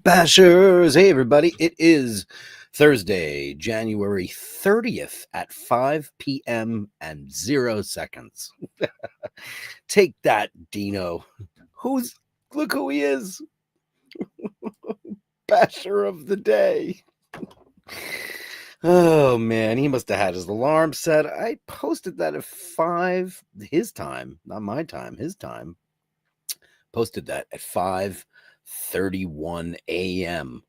Bashers. Hey, everybody. It is Thursday, January 30th at 5 p.m. and 0 seconds. Take that, Dino. Look who he is. Basher of the day. Oh, man. He must have had his alarm set. I posted that at 5, his time, not my time, his time. Posted that at 5:31 a.m.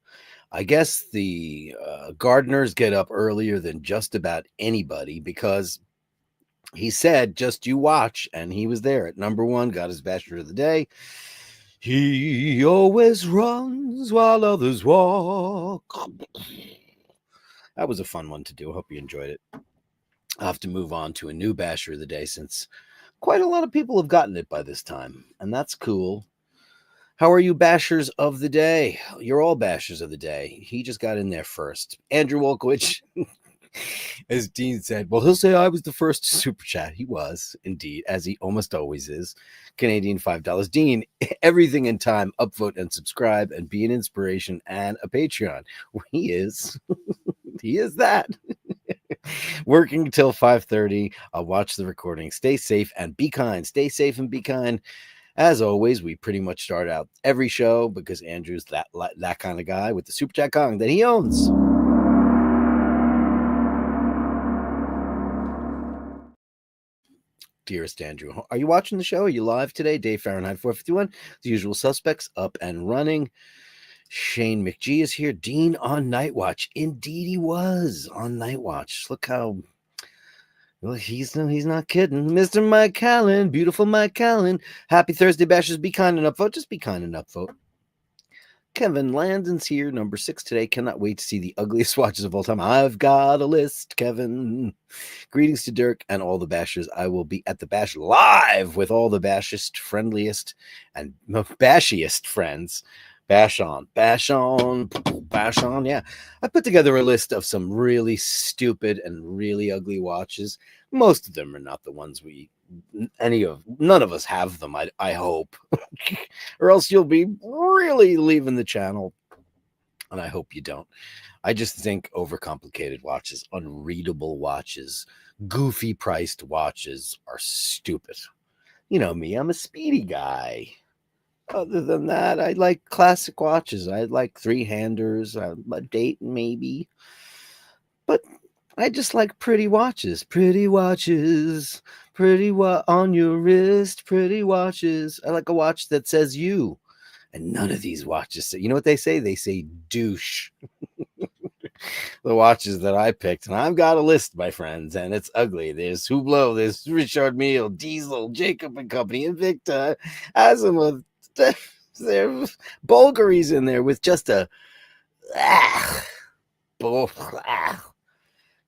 I guess the gardeners get up earlier than just about anybody because he said, just you watch. And he was there at number 1, got his Basher of the day. He always runs while others walk. That was a fun one to do. Hope you enjoyed it. I'll have to move on to a new Basher of the day since quite a lot of people have gotten it by this time. And that's cool. How are you, Bashers of the day? You're all Bashers of the day. He just got in there first. Andrew Wolkowicz, as Dean said, well, he'll say I was the first to super chat. He was, indeed, as he almost always is. Canadian $5. Dean, everything in time, upvote and subscribe and be an inspiration and a Patreon. He is. He is that. Working till 5:30. I'll watch the recording. Stay safe and be kind. Stay safe and be kind. As always, we pretty much start out every show because Andrew's that kind of guy with the Super Chat Gong that he owns. Dearest Andrew, are you watching the show? Are you live today? Dave Fahrenheit 451. The usual suspects up and running. Shane McGee is here. Dean on Night Watch. Indeed, he was on Night Watch. Look how... Well, he's not kidding. Mr. Mike Callen, beautiful Mike Callen. Happy Thursday, Bashers. Be kind and upvote. Just be kind and upvote. Kevin Landon's here, number 6 today. Cannot wait to see the ugliest watches of all time. I've got a list, Kevin. Greetings to Dirk and all the Bashers. I will be at the Bash live with all the bashest, friendliest, and bashiest friends. Bash on. Yeah. I put together a list of some really stupid and really ugly watches. Most of them are not the ones none of us have them, I hope. Or else you'll be really leaving the channel. And I hope you don't. I just think overcomplicated watches, unreadable watches, goofy priced watches are stupid. You know me, I'm a speedy guy. Other than that, I like classic watches. I like 3-handers, a date maybe. But I just like pretty watches. Pretty watches. On your wrist. Pretty watches. I like a watch that says you. And none of these watches say, you know what they say? They say douche. The watches that I picked. And I've got a list, my friends, and it's ugly. There's Hublot, there's Richard Mille, Diesel, Jacob and Company, Invicta, Azimuth. There's Bulgaries in there with just a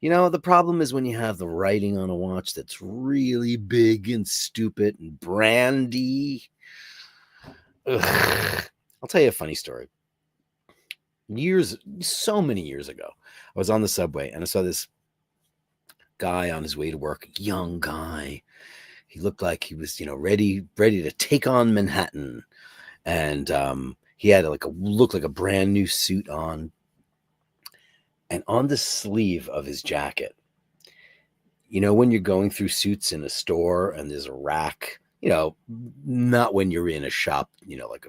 You know, the problem is when you have the writing on a watch that's really big and stupid and brandy. Ugh. I'll tell you a funny story. So many years ago, I was on the subway and I saw this guy on his way to work, a young guy. He looked like he was, ready to take on Manhattan. And he had looked like a brand new suit on. And on the sleeve of his jacket, when you're going through suits in a store and there's a rack, not when you're in a shop, like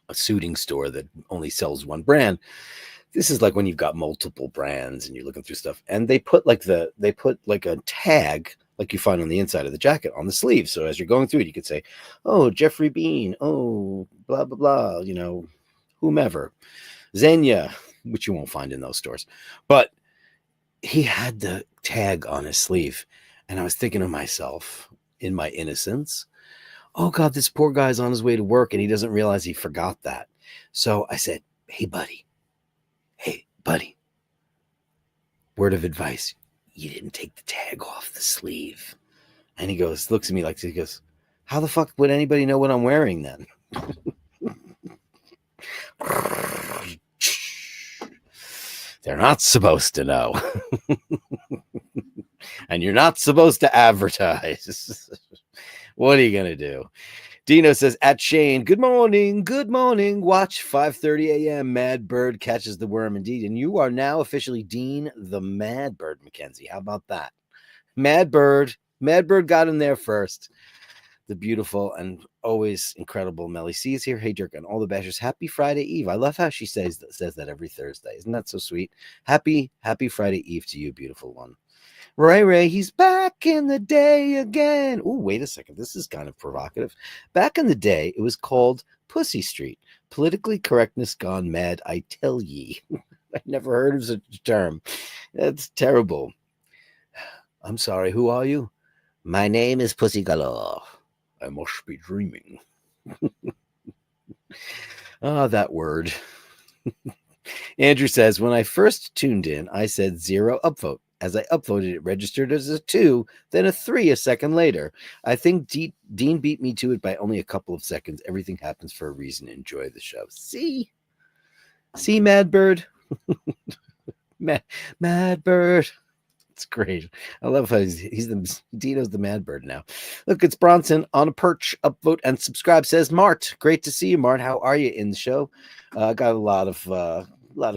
a suiting store that only sells one brand. This is like when you've got multiple brands and you're looking through stuff. And they put like a tag like you find on the inside of the jacket on the sleeve. So as you're going through it, you could say, oh, Jeffrey Bean, oh, blah, blah, blah, whomever. Xenia, which you won't find in those stores. But he had the tag on his sleeve. And I was thinking to myself, in my innocence, oh, God, this poor guy's on his way to work and he doesn't realize he forgot that. So I said, hey, buddy, word of advice. You didn't take the tag off the sleeve. And he looks at me like, he goes, how the fuck would anybody know what I'm wearing then? They're not supposed to know. And you're not supposed to advertise. What are you going to do? Dino says, at Shane, good morning, good morning. Watch 5:30 a.m. Mad Bird catches the worm indeed. And you are now officially Dean the Mad Bird, Mackenzie. How about that? Mad Bird got in there first. The beautiful and always incredible Melly C is here. Hey, Dirk, and all the bashers. Happy Friday Eve. I love how she says that every Thursday. Isn't that so sweet? Happy Friday Eve to you, beautiful one. Ray, he's back in the day again. Oh, wait a second. This is kind of provocative. Back in the day, it was called Pussy Street. Politically correctness gone mad, I tell ye. I never heard of such a term. That's terrible. I'm sorry, who are you? My name is Pussy Galore. I must be dreaming. That word. Andrew says, when I first tuned in, I said 0 upvote. As I upvoted, it registered as a 2, then a 3 a second later. I think Dean beat me to it by only a couple of seconds. Everything happens for a reason. Enjoy the show. See, Mad Bird? Mad Bird. It's great. I love how Dino's the Mad Bird now. Look, it's Bronson on a perch. Upvote and subscribe, says Mart. Great to see you, Mart. How are you in the show? Got a lot of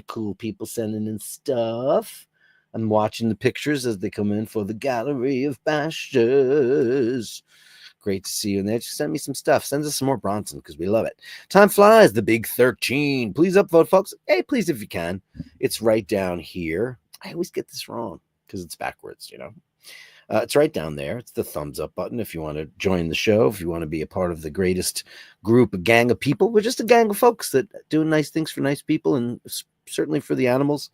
cool people sending in stuff. I'm watching the pictures as they come in for the Gallery of Bashtards. Great to see you in there. Just send me some stuff. Send us some more Bronson because we love it. Time flies. The big 13. Please upvote, folks. Hey, please, if you can. It's right down here. I always get this wrong because it's backwards, It's right down there. It's the thumbs up button if you want to join the show, if you want to be a part of the greatest group, a gang of people. We're just a gang of folks that do nice things for nice people and certainly for the animals.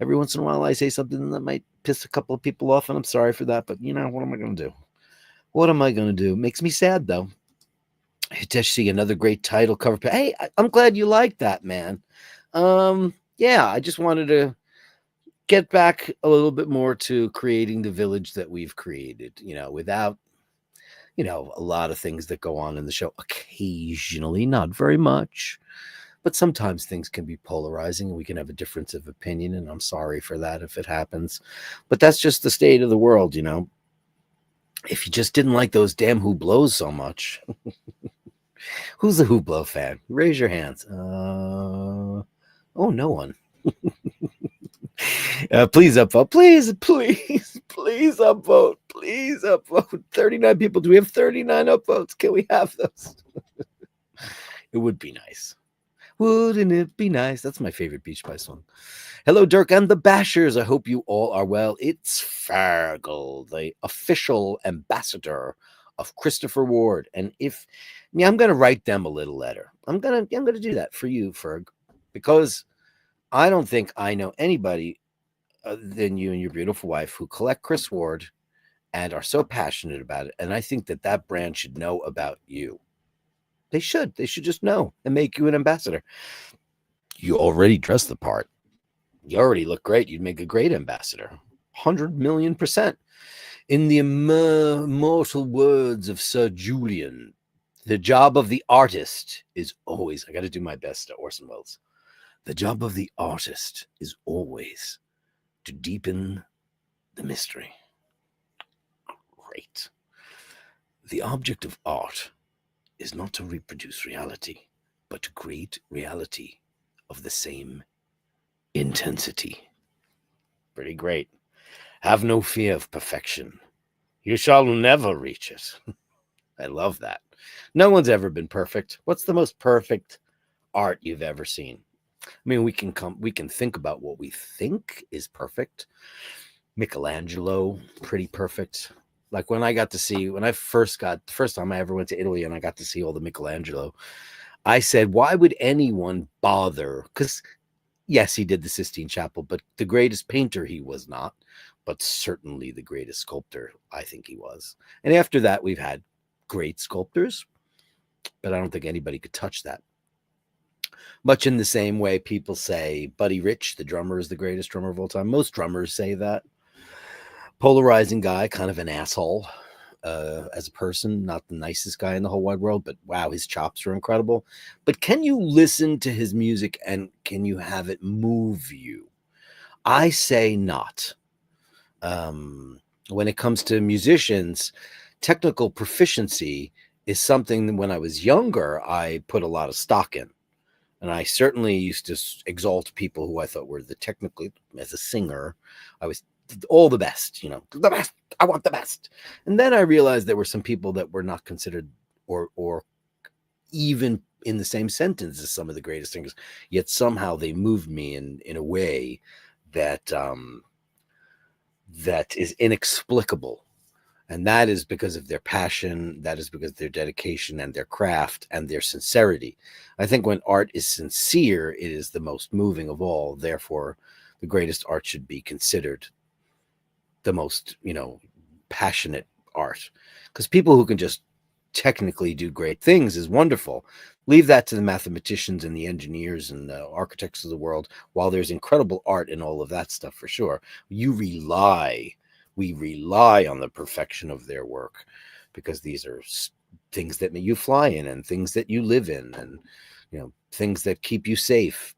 Every once in a while, I say something that might piss a couple of people off, and I'm sorry for that. But, what am I going to do? What am I going to do? Makes me sad, though. Hiteshi, another great title cover. Hey, I'm glad you like that, man. Yeah, I just wanted to get back a little bit more to creating the village that we've created, without, a lot of things that go on in the show. Occasionally, not very much. But sometimes things can be polarizing and we can have a difference of opinion. And I'm sorry for that if it happens. But that's just the state of the world, If you just didn't like those damn Hublots so much. Who's a Hublot fan? Raise your hands. Oh, no one. Please upvote. Please upvote. Please upvote. 39 people. Do we have 39 upvotes? Can we have those? It would be nice. Wouldn't it be nice? That's my favorite Beach Boys song. Hello, Dirk and the Bashers. I hope you all are well. It's Fargle, the official ambassador of Christopher Ward. And I'm going to write them a little letter. I'm going to do that for you, Ferg, because I don't think I know anybody than you and your beautiful wife who collect Chris Ward and are so passionate about it. And I think that brand should know about you. They should just know and make you an ambassador. You already dress the part. You already look great. You'd make a great ambassador. 100,000,000%. In the immortal words of Sir Julian, the job of the artist is always, I got to do my best to Orson Welles. The job of the artist is always to deepen the mystery. Great. The object of art is not to reproduce reality, but to create reality of the same intensity. Pretty great. Have no fear of perfection. You shall never reach it. I love that. No one's ever been perfect. What's the most perfect art you've ever seen? I mean, we can think about what we think is perfect. Michelangelo, pretty perfect. Like the first time I ever went to Italy and I got to see all the Michelangelo, I said, why would anyone bother? Because yes, he did the Sistine Chapel, but the greatest painter he was not, but certainly the greatest sculptor I think he was. And after that, we've had great sculptors, but I don't think anybody could touch that. Much in the same way people say Buddy Rich, the drummer, is the greatest drummer of all time. Most drummers say that. Polarizing guy, kind of an asshole as a person, not the nicest guy in the whole wide world, but wow, his chops are incredible. But can you listen to his music and can you have it move you? I say not. When it comes to musicians, technical proficiency is something that when I was younger, I put a lot of stock in. And I certainly used to exalt people who I thought were the technically, as a singer, I was all the best, the best. I want the best. And then I realized there were some people that were not considered or even in the same sentence as some of the greatest singers, yet somehow they moved me in a way that that is inexplicable. And that is because of their passion, that is because of their dedication and their craft and their sincerity. I think when art is sincere, it is the most moving of all. Therefore, the greatest art should be considered the most, passionate art. Because people who can just technically do great things is wonderful. Leave that to the mathematicians and the engineers and the architects of the world. While there's incredible art in all of that stuff for sure, we rely on the perfection of their work, because these are things that you fly in and things that you live in, and things that keep you safe.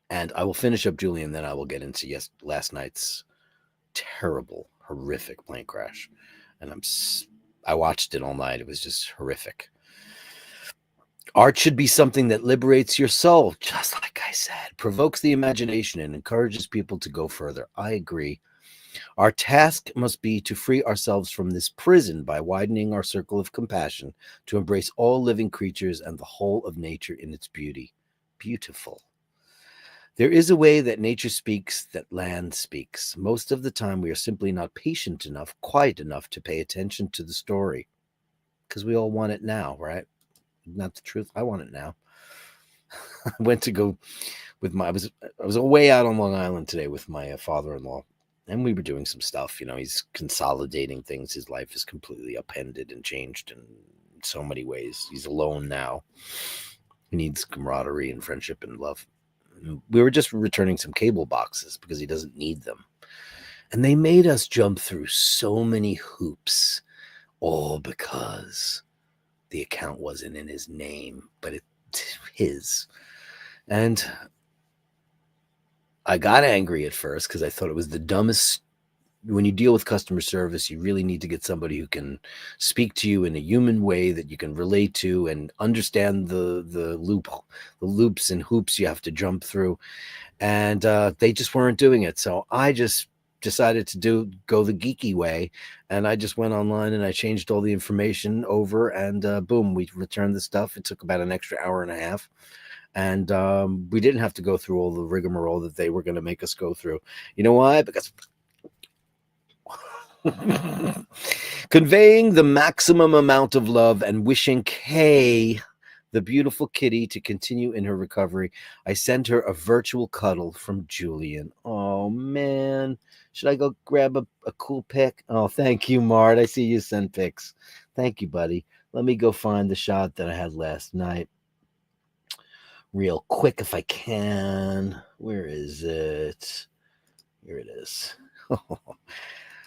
And I will finish up Julian, then I will get into last night's terrible, horrific plane crash. And I watched it all night. It was just horrific. Art should be something that liberates your soul, just like I said, provokes the imagination and encourages people to go further. I agree. Our task must be to free ourselves from this prison by widening our circle of compassion, to embrace all living creatures and the whole of nature in its beauty. Beautiful. There is a way that nature speaks, that land speaks. Most of the time, we are simply not patient enough, quiet enough to pay attention to the story. Because we all want it now, right? Not the truth. I want it now. I went to go with I was away out on Long Island today with my father-in-law, and we were doing some stuff. He's consolidating things. His life is completely upended and changed in so many ways. He's alone now. He needs camaraderie and friendship and love. We were just returning some cable boxes because he doesn't need them. And they made us jump through so many hoops, all because the account wasn't in his name, but it's his. And I got angry at first because I thought it was the dumbest. When you deal with customer service, you really need to get somebody who can speak to you in a human way that you can relate to and understand the loops and hoops you have to jump through. And they just weren't doing it. So I just decided to go the geeky way, and I just went online and I changed all the information over, and boom, we returned the stuff. It took about an extra hour and a half, and we didn't have to go through all the rigmarole that they were going to make us go through. You know why? Because conveying the maximum amount of love and wishing Kay, the beautiful kitty, to continue in her recovery, I sent her a virtual cuddle from Julian. Oh, man. Should I go grab a cool pic? Oh, thank you, Mart. I see you send pics. Thank you, buddy. Let me go find the shot that I had last night real quick if I can. Where is it? Here it is.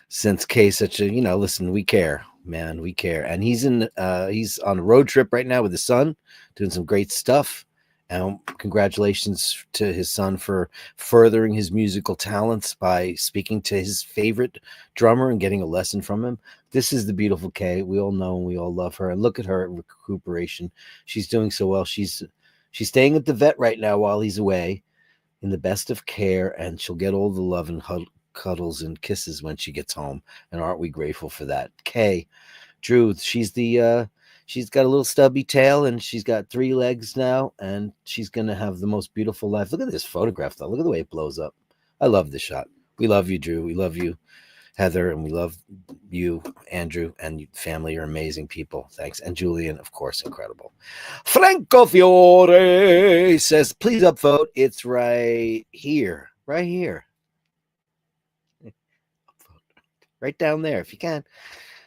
Since Kay's such a, listen, we care, man, we care. And he's on a road trip right now with his son, doing some great stuff. And congratulations to his son for furthering his musical talents by speaking to his favorite drummer and getting a lesson from him. This is the beautiful Kay. We all know and we all love her. And look at her recuperation. She's doing so well. She's staying at the vet right now while he's away, in the best of care, and she'll get all the love and cuddles and kisses when she gets home. And aren't we grateful for that? Kay, Drew, she's got a little stubby tail and she's got 3 legs now, and she's gonna have the most beautiful life. Look at this photograph though. Look at the way it blows up. I love this shot. We love you, Drew. We love you, Heather, and we love you, Andrew, and your family are amazing people. Thanks. And Julian, of course, incredible. Franco Fiore says, please upvote. It's right here. Right here. Right down there, if you can.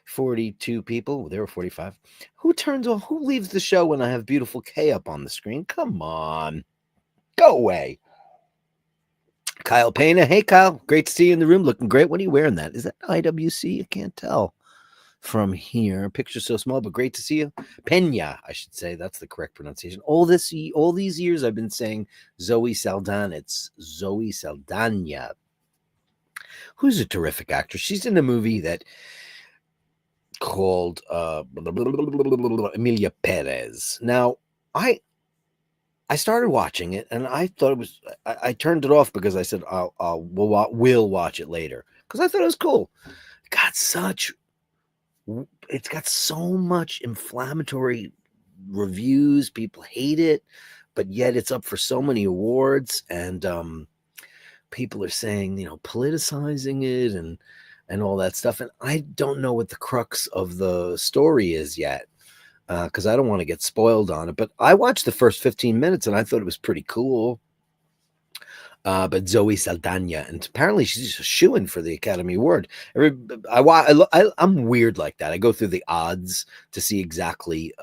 42 people. There were 45. Who leaves the show when I have beautiful Kay up on the screen? Come on. Go away. Kyle Pena. Hey, Kyle. Great to see you in the room. Looking great. What are you wearing that? Is that IWC? I can't tell from here. Picture's so small, but great to see you. Pena, I should say. That's the correct pronunciation. All these years I've been saying Zoe Saldana. It's Zoe Saldana, who's a terrific actress. She's in a movie that called Emilia Perez. Now, I I started watching it and I thought it was. I turned it off because I said we'll watch it later because I thought it was cool. It got such. It's got so much inflammatory reviews. People hate it, but yet it's up for so many awards, and people are saying politicizing it and all that stuff. And I don't know what the crux of the story is yet because I don't want to get spoiled on it. But I watched the first 15 minutes and I thought it was pretty cool. But Zoe Saldana, and apparently she's a shoo-in for the Academy Award. I'm weird like that. I go through the odds to see exactly,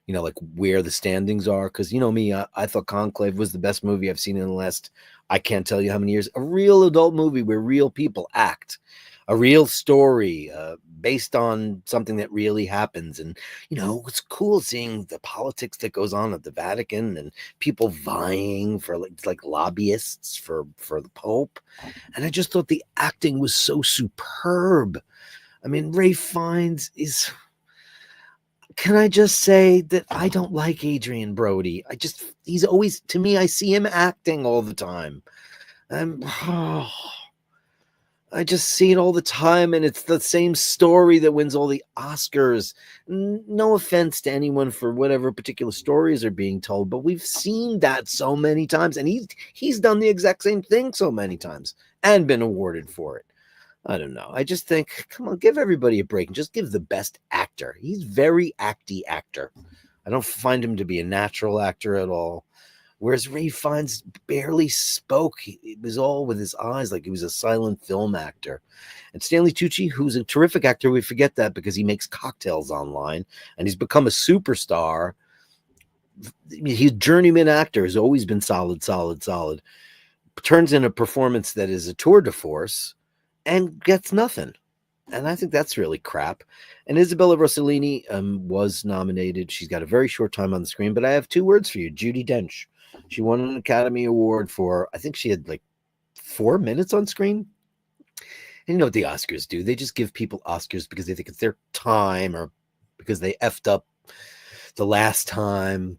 like where the standings are. Because me, I thought Conclave was the best movie I've seen in the last, I can't tell you how many years. A real adult movie where real people act, a real story based on something that really happens. And it's cool seeing the politics that goes on at the Vatican and people vying for like lobbyists for the Pope. And I just thought the acting was so superb. I mean, Ray Fiennes is. Can I just say that I don't like Adrian Brody? He's always, to me, I see him acting all the time. Oh, I just see it all the time, and it's the same story that wins all the Oscars. No offense to anyone for whatever particular stories are being told, but we've seen that so many times, and he's done the exact same thing so many times and been awarded for it. I don't know. I just think, come on, give everybody a break and just give the best actor. He's very acty actor. I don't find him to be a natural actor at all. Whereas Ray Fiennes barely spoke. It was all with his eyes, like he was a silent film actor. And Stanley Tucci, who's a terrific actor, we forget that because he makes cocktails online and he's become a superstar. He's a journeyman actor, has always been solid, solid, solid. Turns in a performance that is a tour de force and gets nothing. And I think that's really crap. And Isabella Rossellini was nominated. She's got a very short time on the screen, but I have two words for you: Judi Dench. She won an Academy Award for, I think she had like 4 minutes on screen. And you know what the Oscars do? They just give people Oscars because they think it's their time or because they effed up the last time.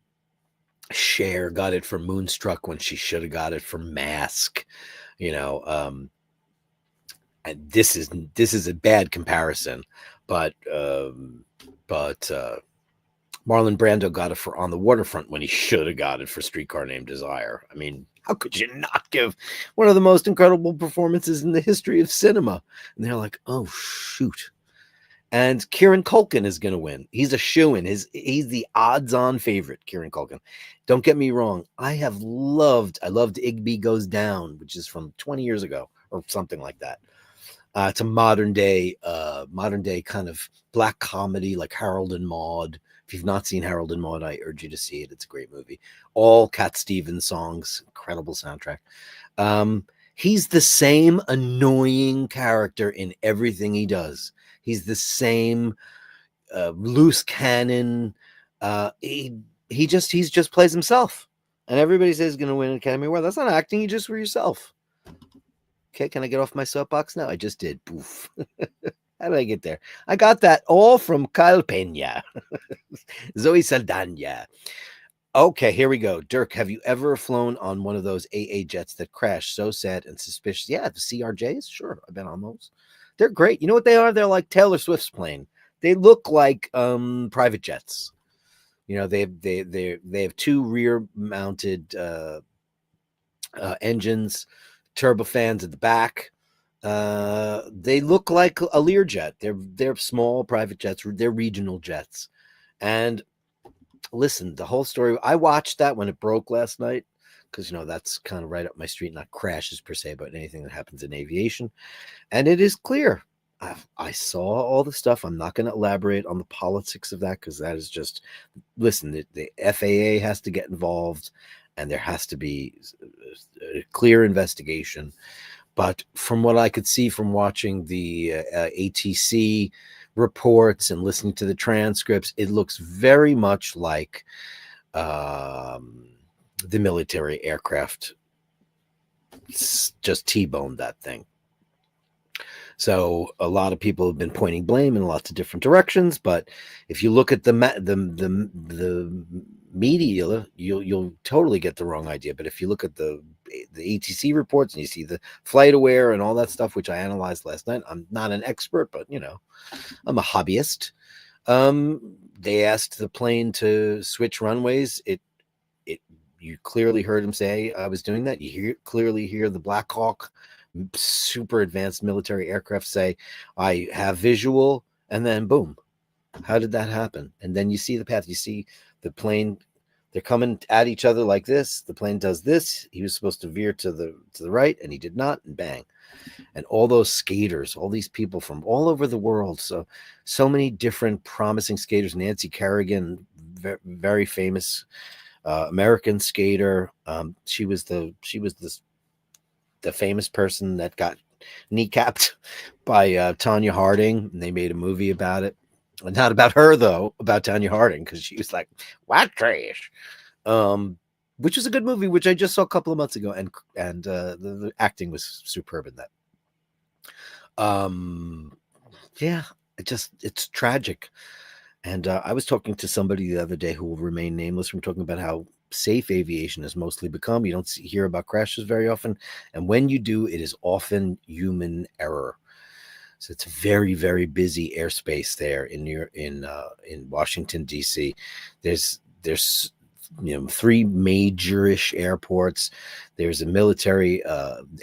Cher got it for Moonstruck when she should have got it for Mask. You know, and this is a bad comparison, but Marlon Brando got it for On the Waterfront when he should have got it for Streetcar Named Desire. I mean, how could you not give one of the most incredible performances in the history of cinema? And they're like, oh shoot. And Kieran Culkin is going to win. He's a shoo-in. He's the odds-on favorite, Kieran Culkin. Don't get me wrong. I loved Igby Goes Down, which is from 20 years ago or something like that. It's a modern day kind of black comedy like Harold and Maude. If you've not seen Harold and Maude, I urge you to see it. It's a great movie. All Cat Stevens songs, incredible soundtrack. He's the same annoying character in everything he does. He's the same loose cannon. He just plays himself, and everybody says he's going to win an Academy Award. That's not acting. You just were yourself. Okay, can I get off my soapbox now? I just did. Poof. How did I get there? I got that all from Kyle Pena. Zoe Saldana. Okay, here we go. Dirk, have you ever flown on one of those AA jets that crash? So sad and suspicious. Yeah, the CRJs. Sure, I've been on those. They're great. You know what they are? They're like Taylor Swift's plane. They look like private jets. You know, they have two rear mounted engines, turbofans at the back. They look like a Learjet. They're small private jets. They're regional jets. And listen, the whole story. I watched that when it broke last night because that's kind of right up my street. Not crashes per se, but anything that happens in aviation. And it is clear. I saw all the stuff. I'm not going to elaborate on the politics of that because that is just. Listen, the FAA has to get involved, and there has to be a clear investigation. But from what I could see from watching the ATC reports and listening to the transcripts, it looks very much like the military aircraft just T-boned that thing. So a lot of people have been pointing blame in lots of different directions, but if you look at the media, you'll totally get the wrong idea. But if you look at the ETC reports and you see the flight aware and all that stuff, which I analyzed last night, I'm not an expert, but I'm a hobbyist. They asked the plane to switch runways. It You clearly heard him say I was doing that. You clearly hear the Black Hawk, super advanced military aircraft, say I have visual, and then boom. How did that happen? And then you see the path. You see the plane. They're coming at each other like this. The plane does this. He was supposed to veer to the right, and he did not. And bang! And all those skaters, all these people from all over the world. So many different promising skaters. Nancy Kerrigan, very famous American skater. She was the famous person that got kneecapped by Tanya Harding, and they made a movie about it. Not about her though, about Tanya Harding, because she was like, "What trash?" Um, which was a good movie, which I just saw a couple of months ago, and the acting was superb in that. Um, yeah, it's tragic. And I was talking to somebody the other day who will remain nameless. We're talking about how safe aviation has mostly become. You don't hear about crashes very often, and when you do, it is often human error. So it's very, very busy airspace there in Washington D.C. There's three major-ish airports. There's a military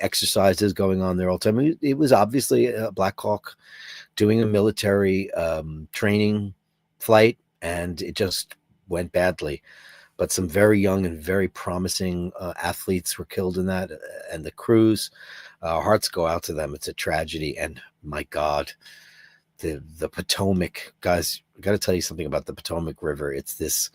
exercises going on there all the time. It was obviously a Black Hawk doing a military training flight, and it just went badly. But some very young and very promising athletes were killed in that, and the crews. Our hearts go out to them. It's a tragedy, and my God, the Potomac, guys. I got to tell you something about the Potomac River. It's this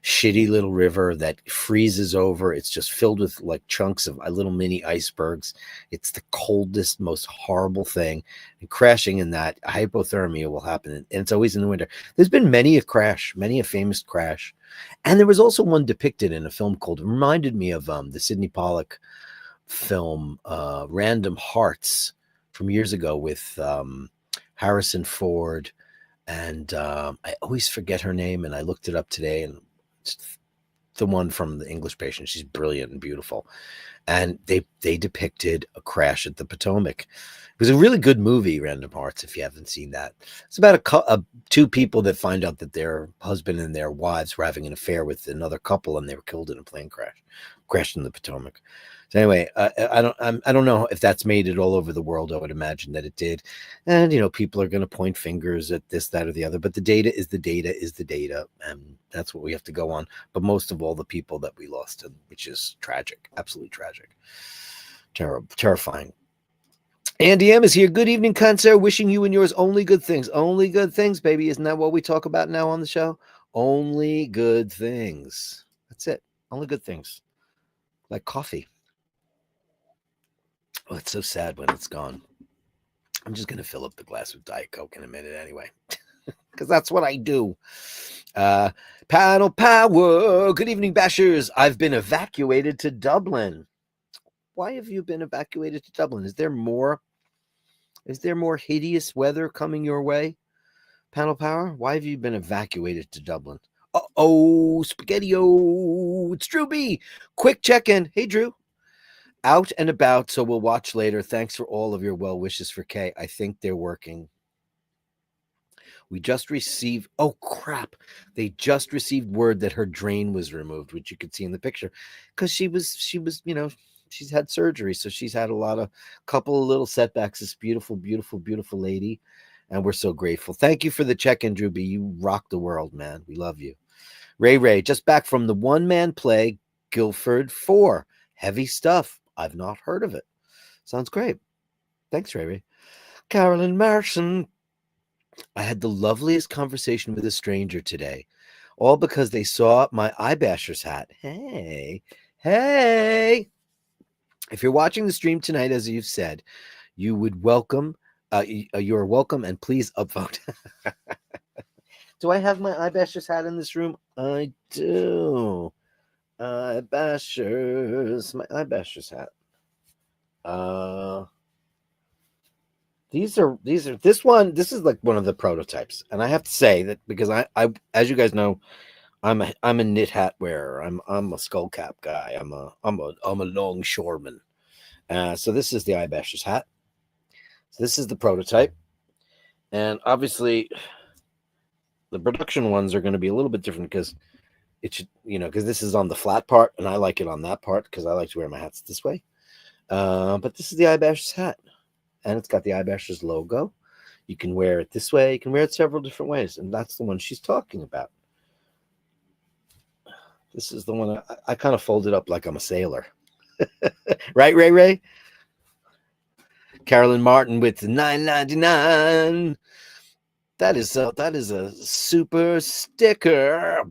shitty little river that freezes over. It's just filled with like chunks of little mini icebergs. It's the coldest, most horrible thing. And crashing in that, hypothermia will happen. And it's always in the winter. There's been many a crash, many a famous crash. And there was also one depicted in a film called, reminded me of the Sidney Pollack film, Random Hearts, from years ago with Harrison Ford. And I always forget her name. And I looked it up today, and it's the one from The English Patient. She's brilliant and beautiful. And they depicted a crash at the Potomac. It was a really good movie, Random Hearts, if you haven't seen that. It's about two people that find out that their husband and their wives were having an affair with another couple, and they were killed in a plane crash, crashed in the Potomac. So anyway, I don't know if that's made it all over the world. I would imagine that it did, and people are going to point fingers at this, that, or the other. But the data is the data is the data, and that's what we have to go on. But most of all, the people that we lost, which is tragic, absolutely tragic, terrible, terrifying. Andy M is here. Good evening, Cancer. Wishing you and yours only good things. Only good things, baby. Isn't that what we talk about now on the show? Only good things. That's it. Only good things. Like coffee. Oh, it's so sad when it's gone. I'm just going to fill up the glass with Diet Coke in a minute anyway, because that's what I do. Panel power. Good evening, Bashers. I've been evacuated to Dublin. Why have you been evacuated to Dublin? Is there more hideous weather coming your way? Panel power. Why have you been evacuated to Dublin? Oh, Spaghetti-O. It's Drew B. Quick check-in. Hey, Drew. Out and about, so we'll watch later. Thanks for all of your well wishes for Kay. I think they're working. We just received, oh crap, they just received word that her drain was removed, which you could see in the picture, because she was, she's had surgery, so she's had couple of little setbacks. This beautiful, beautiful, beautiful lady, and we're so grateful. Thank you for the check-in, Drew B. You rock the world, man. We love you. Ray, just back from the one-man play, Guildford 4. Heavy stuff. I've not heard of it. Sounds great. Thanks, Ray. Carolyn Marson. I had the loveliest conversation with a stranger today, all because they saw my Eyebashers hat. Hey. If you're watching the stream tonight, as you've said, you would welcome. You're welcome, and please upvote. Do I have my Eyebashers hat in this room? I do. Eyebashers, my Eyebashers hat. This is like one of the prototypes, and I have to say that because I as you guys know, I'm a knit hat wearer. I'm a skull cap guy. I'm a longshoreman. So this is the eye bashers hat. So this is the prototype, and obviously the production ones are going to be a little bit different because it should, because this is on the flat part, and I like it on that part because I like to wear my hats this way. But this is the eye bashers hat, and it's got the eye bashers logo. You can wear it this way. You can wear it several different ways, and that's the one she's talking about. This is the one I kind of folded up like I'm a sailor. Right, Ray? Carolyn Martin with $9.99. That is a super sticker.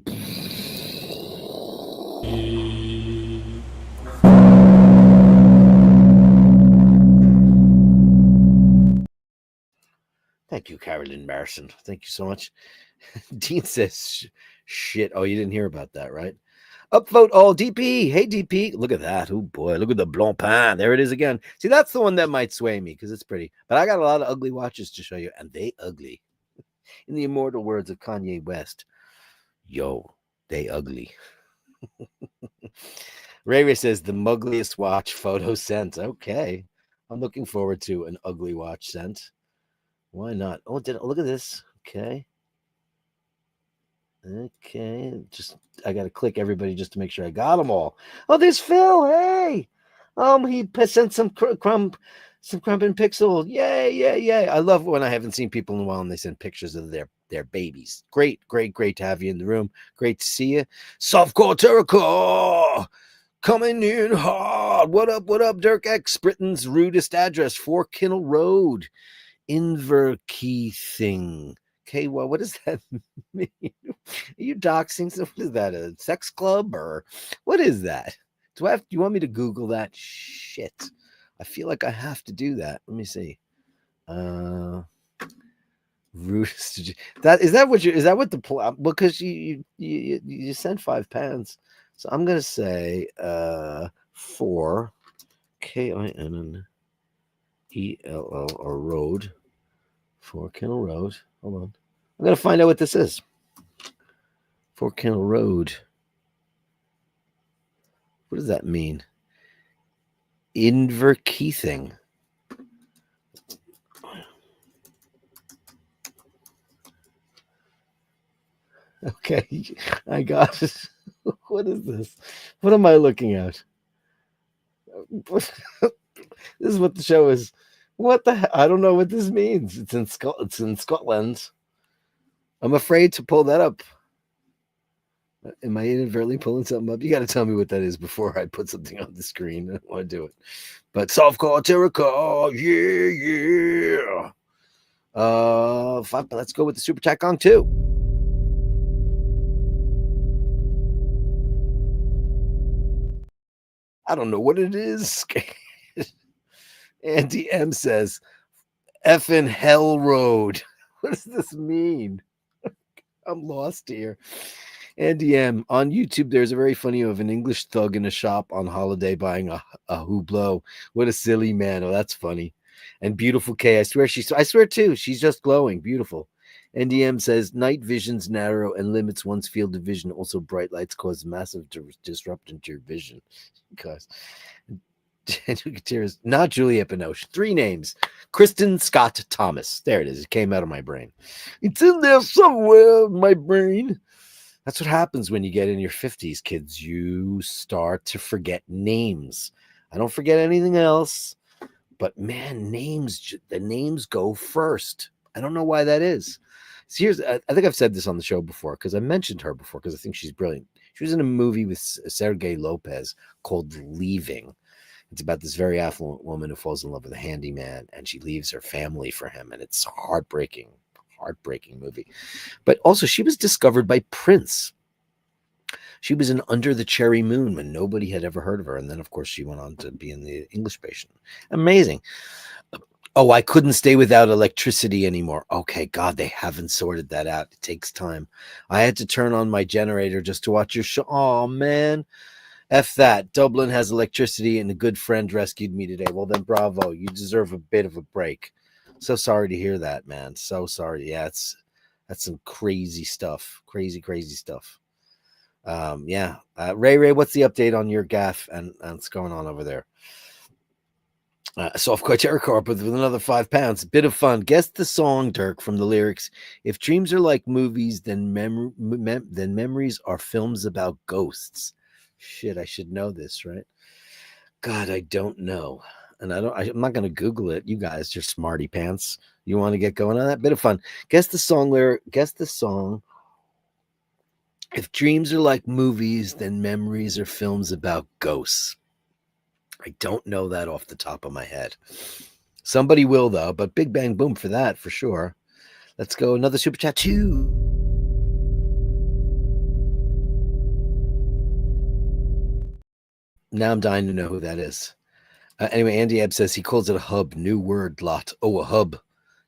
Thank you, Carolyn Martin. Thank you so much. Dean says shit. Oh, you didn't hear about that, right? Upvote all DP. Hey, DP. Look at that. Oh, boy. Look at the Blancpain. There it is again. See, that's the one that might sway me because it's pretty. But I got a lot of ugly watches to show you, and they ugly. In the immortal words of Kanye West, yo, they ugly. Ray says, the muggliest watch photo sent. Okay. I'm looking forward to an ugly watch sent. Why not? Oh, look at this. Okay. Just I gotta click everybody just to make sure I got them all. Oh, there's Phil. Hey, he sent some crumb and pixel. Yay! I love when I haven't seen people in a while and they send pictures of their babies. Great to have you in the room. Great to see you. Softcore Terrico coming in hard. What up, Dirk X? Britain's rudest address, 4 Kinnell Road, Inverkeithing. Okay, well, what does that mean? Are you doxing? What is that? A sex club or what is that? Do you want me to Google that? Shit. I feel like I have to do that. Let me see. Roost. Is that what the because you sent £5. So I'm gonna say 4 KINNELL or road. 4 Kinnell Road. Hold on. I'm going to find out what this is. 4 Kinnell Road. What does that mean? Inverkeithing. Okay, I got it. What is this? What am I looking at? This is what the show is. What the hell? I don't know what this means. It's in Scotland. I'm afraid to pull that up. Am I inadvertently pulling something up? You got to tell me what that is before I put something on the screen. I don't want to do it. But Softcore Terrica, yeah. Let's go with the Super Chat Gong 2. I don't know what it is. Andy M says, effing hell road. What does this mean? I'm lost here. Andy M, on YouTube, there's a very funny of an English thug in a shop on holiday buying a Hublot. What a silly man. Oh, that's funny. And Beautiful K, I swear too, she's just glowing. Beautiful. Andy M says, night vision's narrow and limits one's field of vision. Also, bright lights cause massive disruption to your vision. Because not Juliette Binoche. 3 names. Kristen Scott Thomas. There it is. It came out of my brain. It's in there somewhere in my brain. That's what happens when you get in your 50s, kids. You start to forget names. I don't forget anything else. But man, the names go first. I don't know why that is. So I think I've said this on the show before because I mentioned her before because I think she's brilliant. She was in a movie with Sergei Lopez called Leaving. It's about this very affluent woman who falls in love with a handyman and she leaves her family for him. And it's heartbreaking movie. But also she was discovered by Prince. She was in Under the Cherry Moon when nobody had ever heard of her. And then, of course, she went on to be in The English Patient. Amazing. Oh, I couldn't stay without electricity anymore. Okay, God, they haven't sorted that out. It takes time. I had to turn on my generator just to watch your show. Oh, man. F that. Dublin has electricity and a good friend rescued me today. Well, then, bravo. You deserve a bit of a break. So sorry to hear that, man. So sorry. Yeah, that's some crazy stuff. Crazy stuff. Yeah. Ray, what's the update on your gaff and what's going on over there? Soft Terror Corp with another £5. Bit of fun. Guess the song, Dirk, from the lyrics. If dreams are like movies, then then memories are films about ghosts. Shit, I should know this, right? God, I don't know, and I'm not going to Google it. You guys, you're smarty pants. You want to get going on that? Bit of fun. Guess the song lyric. Guess the song. If dreams are like movies, then memories are films about ghosts. I don't know that off the top of my head. Somebody will though, but Big Bang Boom for that for sure. Let's go another super chat too. Now I'm dying to know who that is. Anyway, Andy Ebb says he calls it a hub. New word lot. Oh, a hub.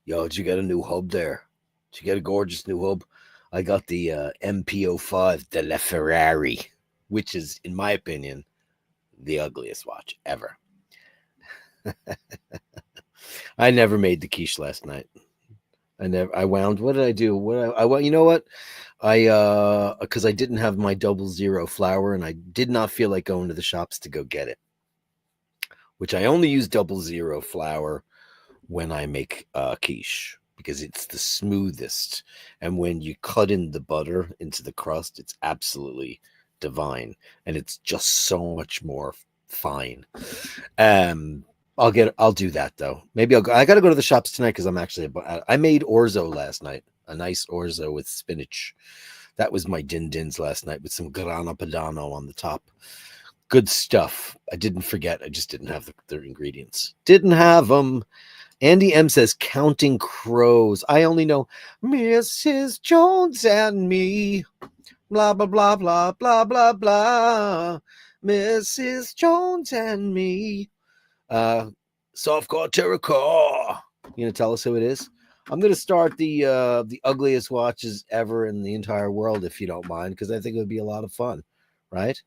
Yo, did you get a new hub there? Did you get a gorgeous new hub? I got the MPO5 de la Ferrari, which is, in my opinion, the ugliest watch ever. I never made the quiche last night. I wound. What did I do? You know what? Because I didn't have my 00 flour and I did not feel like going to the shops to go get it. Which I only use 00 flour when I make quiche because it's the smoothest. And when you cut in the butter into the crust, it's absolutely divine. And it's just so much more fine. I'll do that though. Maybe I got to go to the shops tonight because I made orzo last night. A nice orzo with spinach. That was my din-dins last night with some grana padano on the top. Good stuff. I didn't forget. I just didn't have the ingredients. Didn't have them. Andy M says, counting crows. I only know Mrs. Jones and me. Blah, blah, blah, blah, blah, blah, blah. Mrs. Jones and me. Softcore Terracore. You gonna tell us who it is? I'm gonna start the ugliest watches ever in the entire world, if you don't mind, because I think it would be a lot of fun, right?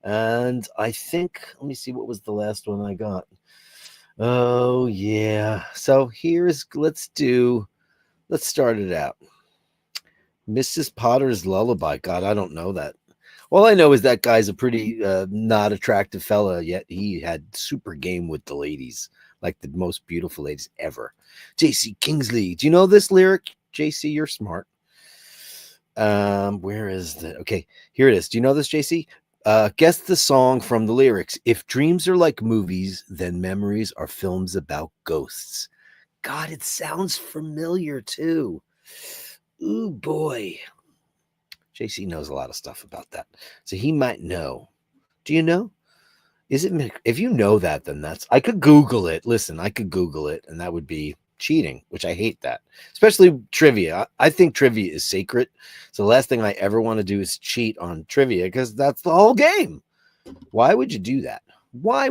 And I think, let me see, what was the last one I got? Oh yeah. So let's start it out. Mrs. Potter's Lullaby. God, I don't know that. All I know is that guy's a pretty not attractive fella, yet he had super game with the ladies, like the most beautiful ladies ever. JC Kingsley. Do you know this lyric? JC, you're smart. Where is the okay? Here it is. Do you know this, JC? Guess the song from the lyrics. If dreams are like movies, then memories are films about ghosts. God, it sounds familiar too. Ooh, boy. JC knows a lot of stuff about that. So he might know. Do you know? If you know that, then I could Google it. Listen, I could Google it, and that would be cheating, which I hate that. Especially trivia. I think trivia is sacred. So the last thing I ever want to do is cheat on trivia because that's the whole game. Why would you do that? Why?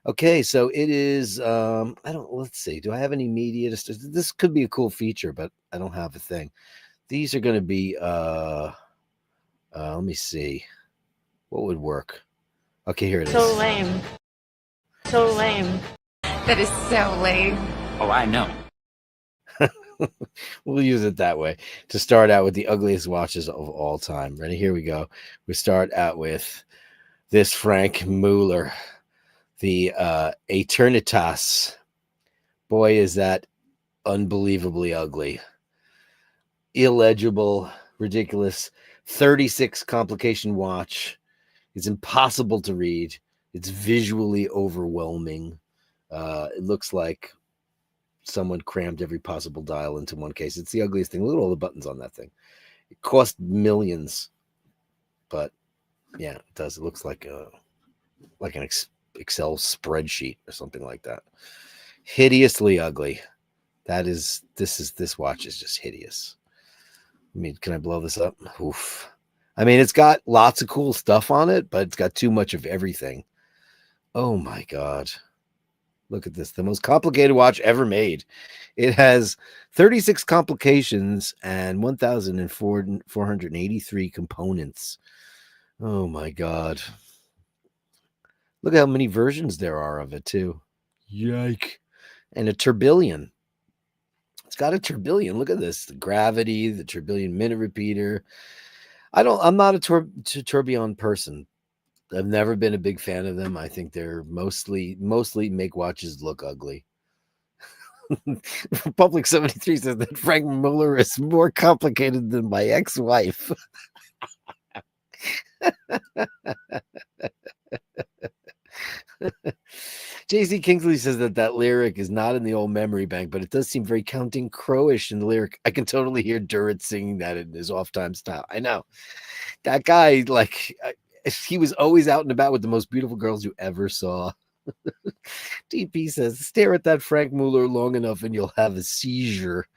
Okay, so it is let's see. Do I have any media this could be a cool feature, but I don't have a thing. These are going to be let me see. What would work? Okay, here it is. So lame. So lame. That is so lame. Oh, I know. We'll use it that way to start out with the ugliest watches of all time. Ready? Here we go. We start out with this Frank Mueller, the Eternitas. Boy, is that unbelievably ugly. Illegible, ridiculous, 36 complication watch. It's impossible to read. It's visually overwhelming. It looks like someone crammed every possible dial into one case. It's the ugliest thing. Look at all the buttons on that thing. It cost millions, but yeah, it does. It looks like an Excel spreadsheet or something like that. Hideously ugly. This watch is just hideous. I mean, can I blow this up? Oof. I mean, it's got lots of cool stuff on it, but it's got too much of everything. Oh my God. Look at this. The most complicated watch ever made. It has 36 complications and 1,483 components. Oh my God. Look at how many versions there are of it too. Yike. and a tourbillon. It's got a tourbillon. Look at this. The gravity, the tourbillon minute repeater. I'm not a tourbillon person. I've never been a big fan of them. I think they're mostly make watches look ugly. Public 73 says that Frank Mueller is more complicated than my ex-wife. JC Kingsley says that lyric is not in the old memory bank, but it does seem very Counting Crowish in the lyric. I can totally hear Durrett singing that in his off-time style. I know. That guy, like, he was always out and about with the most beautiful girls you ever saw. DP says, stare at that Frank Mueller long enough and you'll have a seizure.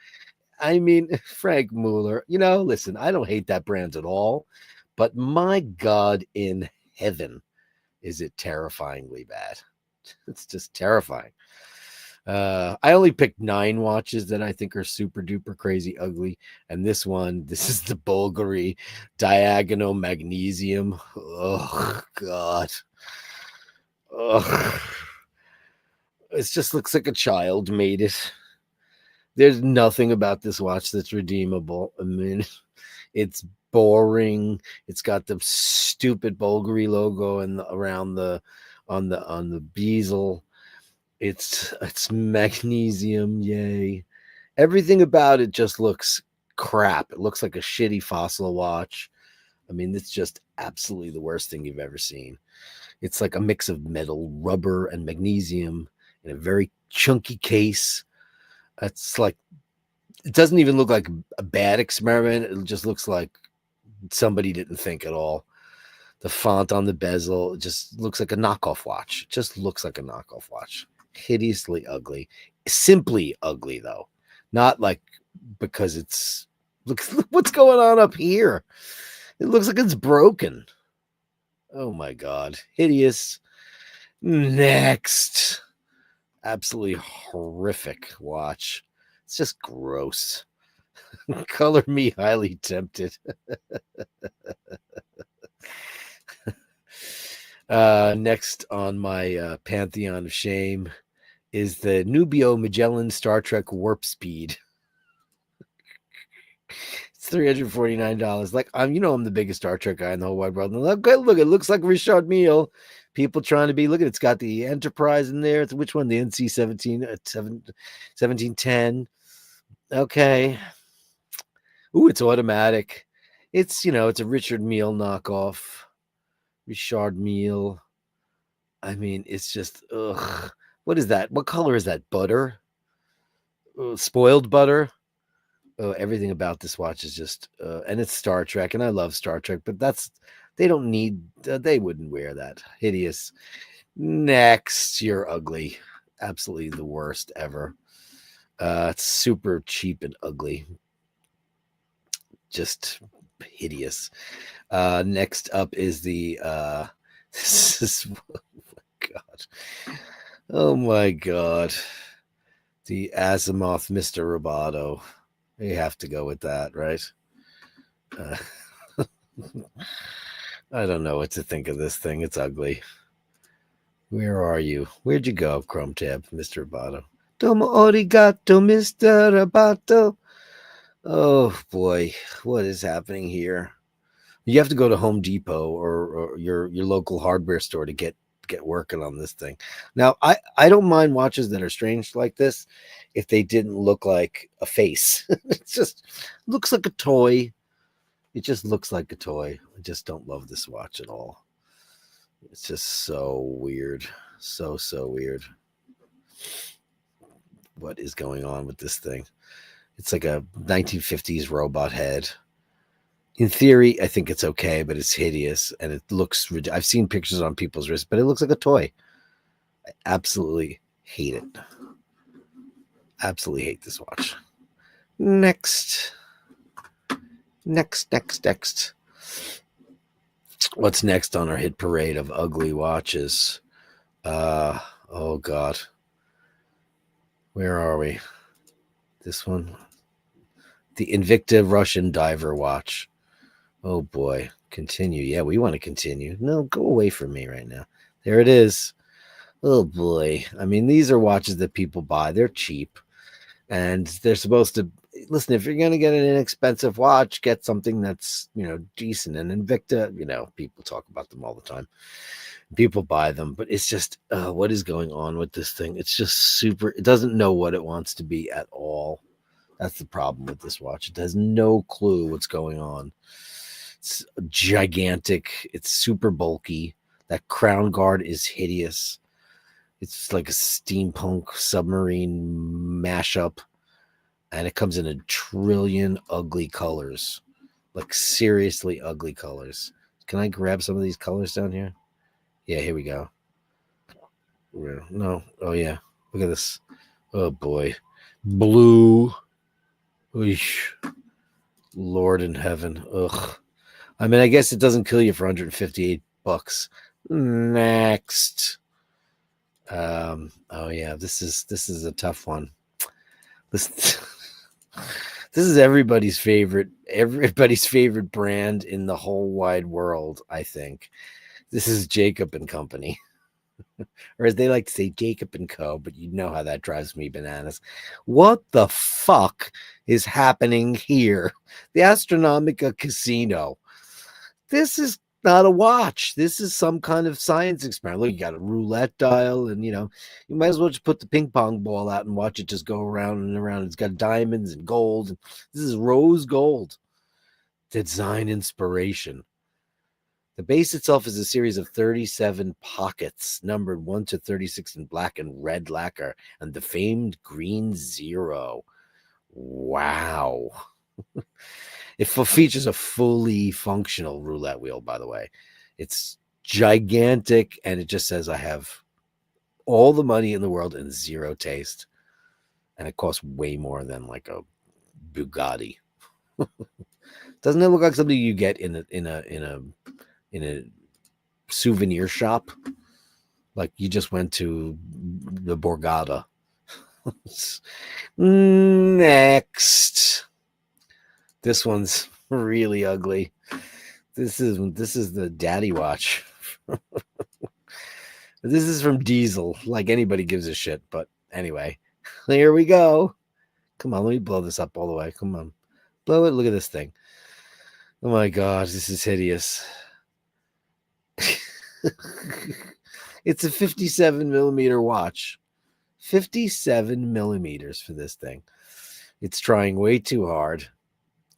I mean, Frank Mueller, listen, I don't hate that brand at all, but my God in heaven, is it terrifyingly bad. It's just terrifying. I only picked 9 watches that I think are super duper crazy ugly. And this is the Bulgari Diagonal Magnesium. Oh, God. Oh, it just looks like a child made it. There's nothing about this watch that's redeemable. I mean, it's boring. It's got the stupid Bulgari logo and around on the bezel. It's magnesium, yay. Everything about it just looks crap. It looks like a shitty Fossil watch. I mean, it's just absolutely the worst thing you've ever seen. It's like a mix of metal, rubber, and magnesium in a very chunky case. It's like, it doesn't even look like a bad experiment. It just looks like somebody didn't think at all. The font on the bezel just looks like a knockoff watch. It just looks like a knockoff watch. Hideously ugly. Simply ugly, though. Not like because it's... Look what's going on up here. It looks like it's broken. Oh, my God. Hideous. Next. Absolutely horrific watch. It's just gross. Color me highly tempted. Next on my pantheon of shame is the Nubio Magellan Star Trek Warp Speed. It's $349. Like, I'm the biggest Star Trek guy in the whole wide world. And look, it looks like Richard Mille. People trying to be, look at it, it's got the Enterprise in there. It's which one? The NC-17 1710. Okay. Ooh, it's automatic. It's it's a Richard Mille knockoff. Richard Mille. I mean, it's just ugh. What is that? What color is that? Butter? Spoiled butter? Oh, everything about this watch is just and it's Star Trek, and I love Star Trek, but they don't need they wouldn't wear that. Hideous. Next, you're ugly. Absolutely the worst ever. It's super cheap and ugly. Just hideous. Next up is the this is oh my god, the Azimuth Mr. Roboto. You have to go with that, right? I don't know what to think of this thing. It's ugly. Where are you? Where'd you go, Chrome Tab, Mr. Roboto? Domo arigato, Mr. Roboto. Oh boy, what is happening here? You have to go to Home Depot or your local hardware store to get working on this thing. Now, I don't mind watches that are strange like this if they didn't look like a face. It just looks like a toy. It just looks like a toy. I just don't love this watch at all. It's just so weird. So weird. What is going on with this thing? It's like a 1950s robot head. In theory, I think it's okay, but it's hideous and it looks. I've seen pictures on people's wrists, but it looks like a toy. I absolutely hate it. Absolutely hate this watch. Next. What's next on our hit parade of ugly watches? Oh God. Where are we? This one. The Invicta Russian Diver watch. Oh boy. Continue. Yeah, we want to continue. No, go away from me right now. There it is. Oh boy. I mean, these are watches that people buy. They're cheap. And they're supposed to listen, if you're going to get an inexpensive watch, get something that's, decent. And Invicta, people talk about them all the time. People buy them, but it's just what is going on with this thing? It's just super. It doesn't know what it wants to be at all. That's the problem with this watch. It has no clue what's going on. It's gigantic. It's super bulky. That crown guard is hideous. It's like a steampunk submarine mashup, and it comes in a trillion ugly colors, like seriously ugly colors. Can I grab some of these colors down here? Yeah, here we go. No, oh yeah, look at this. Oh boy, blue. Eesh. Lord in heaven. Ugh. I mean, I guess it doesn't kill you for $158. Next. Oh yeah, this is a tough one. This this is everybody's favorite brand in the whole wide world, I think. This is Jacob and Company. Or as they like to say, Jacob and Co. But you know how that drives me bananas. What the fuck is happening here? The Astronomica Casino. This is not a watch. This is some kind of science experiment. Look, you got a roulette dial, and you might as well just put the ping pong ball out and watch it just go around and around. It's got diamonds and gold. This is rose gold. Design inspiration. The base itself is a series of 37 pockets, numbered 1 to 36 in black and red lacquer, and the famed green zero. Wow. It features a fully functional roulette wheel, by the way. It's gigantic, and it just says, I have all the money in the world and zero taste. And it costs way more than like a Bugatti. Doesn't it look like something you get in a souvenir shop? Like you just went to the Borgata. Next. This one's really ugly. This is the daddy watch. This is from Diesel. Like anybody gives a shit. But anyway, here we go. Come on, let me blow this up all the way. Come on. Blow it. Look at this thing. Oh my gosh, this is hideous. It's a 57 millimeter watch. 57 millimeters for this thing. It's trying way too hard.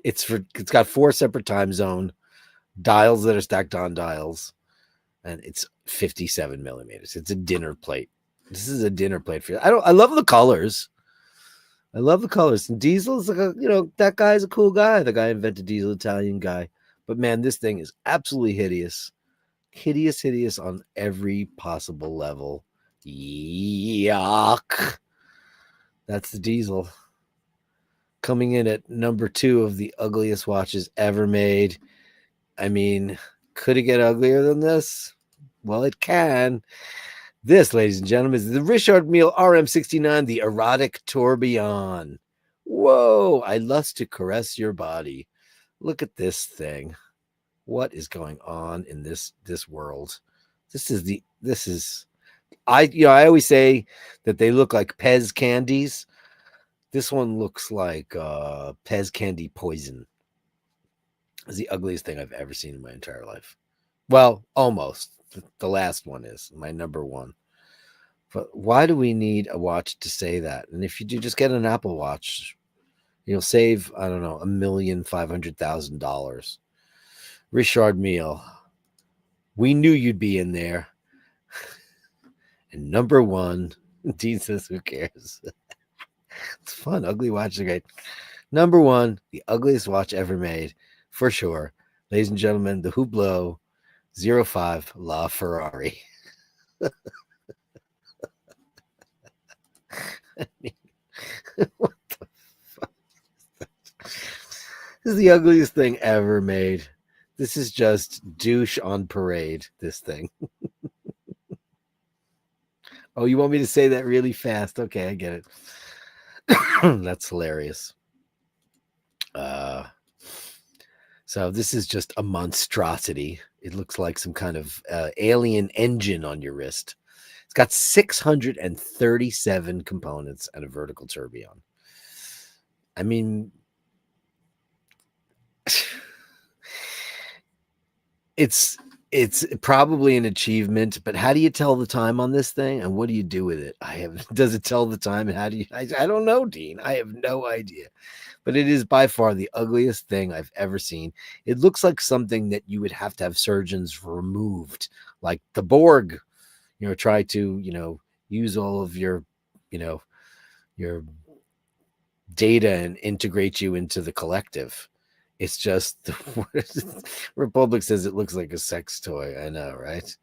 It's got 4 separate time zone dials that are stacked on dials, and it's 57 millimeters. It's a dinner plate. This is a dinner plate for you. I love the colors. I love the colors. And Diesel's like that guy's a cool guy. The guy invented Diesel, Italian guy. But man, this thing is absolutely hideous. Hideous on every possible level. Yuck. That's the Diesel. Coming in at number 2 of the ugliest watches ever made. I mean, could it get uglier than this? Well, it can. This, ladies and gentlemen, is the Richard Mille RM69, the erotic tourbillon. Whoa, I lust to caress your body. Look at this thing. What is going on in this world? I always say that they look like Pez candies. This one looks like Pez candy poison. It's the ugliest thing I've ever seen in my entire life. Well, almost. The last one is my number 1. But why do we need a watch to say that? And if you do, just get an Apple Watch. You'll save, I don't know, $1,500,000. Richard Mille, we knew you'd be in there. And number 1, Dean says, who cares? It's fun. Ugly watches are great. Number 1, the ugliest watch ever made, for sure. Ladies and gentlemen, the Hublot 05 La Ferrari. I mean, what the fuck is that? This is the ugliest thing ever made. This is just douche on parade, this thing. Oh, you want me to say that really fast? Okay, I get it. That's hilarious. So this is just a monstrosity. It looks like some kind of alien engine on your wrist. It's got 637 components and a vertical tourbillon. I mean, it's probably an achievement, but how do you tell the time on this thing, and what do you do with it? Does it tell the time, and how do you? I don't know, Dean. I have no idea. But it is by far the ugliest thing I've ever seen. It looks like something that you would have to have surgeons removed, like the Borg. Try to use all of your your data and integrate you into the collective. It's just Republic says it looks like a sex toy. I know, right?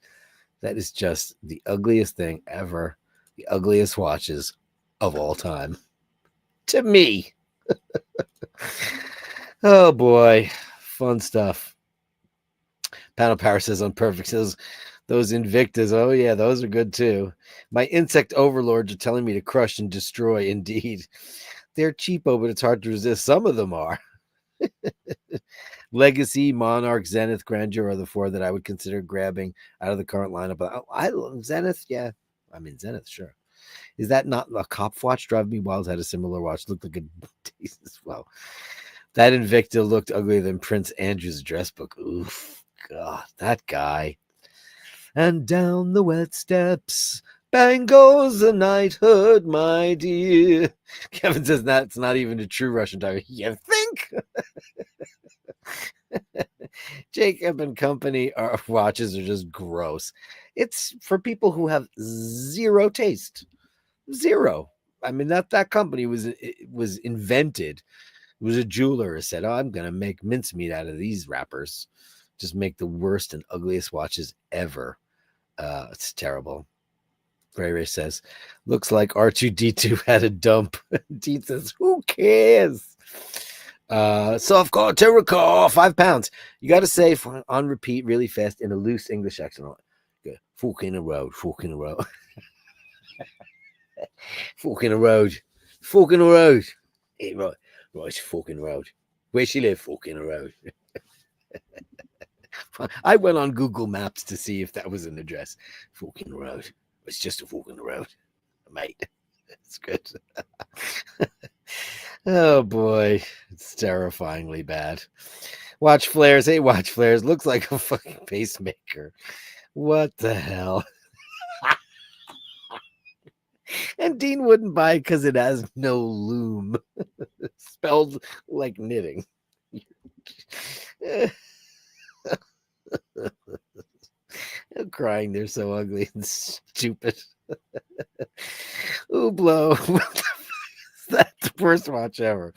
That is just the ugliest thing ever. The ugliest watches of all time. To me. Oh boy. Fun stuff. Panel Power says on Perfect says those Invictas. Oh yeah, those are good too. My insect overlords are telling me to crush and destroy. Indeed. They're cheapo, but it's hard to resist. Some of them are. Legacy, Monarch, Zenith, Grandeur are the four that I would consider grabbing out of the current lineup. I love Zenith. Yeah. I mean, Zenith, sure. Is that not a cop watch? Drive Me Wild had a similar watch. Looked like a taste as well. That Invicta looked uglier than Prince Andrew's dress book. Oof. God, that guy. And down the wet steps, bang goes the knighthood, my dear. Kevin says that's not even a true Russian tiger. You think? Jacob and Company watches are just gross. It's for people who have zero taste. Zero. I mean, that company was invented. It was a jeweler who said, "Oh, I'm gonna make mincemeat out of these wrappers. Just make the worst and ugliest watches ever." It's terrible. Ray Ray says, "Looks like R2D2 had a dump." Dean says, "Who cares?" Softcore Terracore, £5. You got to say on repeat really fast in a loose English accent. Fork in the road, fork in the road. Fork in the road. Fork in the road. Hey, right, it's fork in the road. Where she live? Fork in the road. I went on Google Maps to see if that was an address. Fork in the road. It's just a fork in the road, mate. It's good. Oh boy, it's terrifyingly bad. Watch flares. Hey, watch flares. Looks like a fucking pacemaker. What the hell? And Dean wouldn't buy it because it has no loom. Spelled like knitting. I'm crying. They're so ugly and stupid. Ooblo. That's the worst watch ever.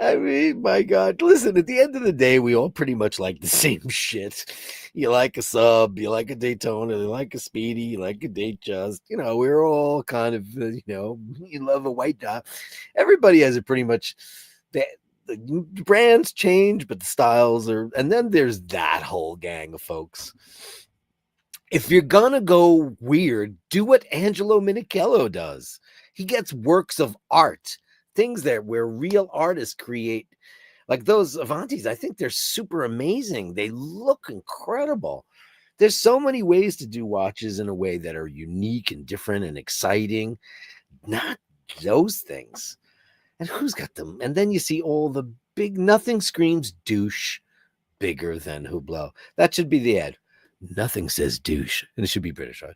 I mean, my God. Listen, at the end of the day, we all pretty much like the same shit. You like a sub, you like a Daytona, you like a Speedy, you like a Datejust. We're all kind of, you love a white dot. Everybody has it pretty much. The brands change, but the styles are. And then there's that whole gang of folks. If you're going to go weird, do what Angelo Minichello does. He gets works of art, things where real artists create, like those Avantis. I think they're super amazing. They look incredible. There's so many ways to do watches in a way that are unique and different and exciting. Not those things. And who's got them? And then you see all the big, nothing screams douche bigger than Hublot. That should be the ad. Nothing says douche. And it should be British, right?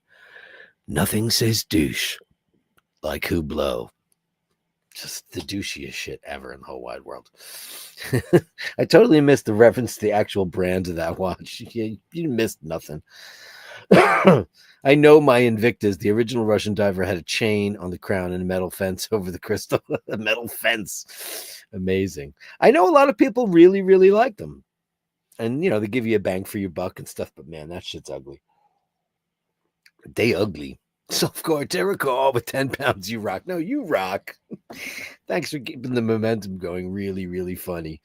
Nothing says douche like Hublot. Just the douchiest shit ever in the whole wide world. I totally missed the reference to the actual brand of that watch. You missed nothing. I know my Invictus, the original Russian diver, had a chain on the crown and a metal fence over the crystal. A metal fence. Amazing. I know a lot of people really, really like them. And, they give you a bang for your buck and stuff. But, man, that shit's ugly. They ugly. Softcore Terracore with £10. You rock. No, you rock. Thanks for keeping the momentum going. Really, really funny.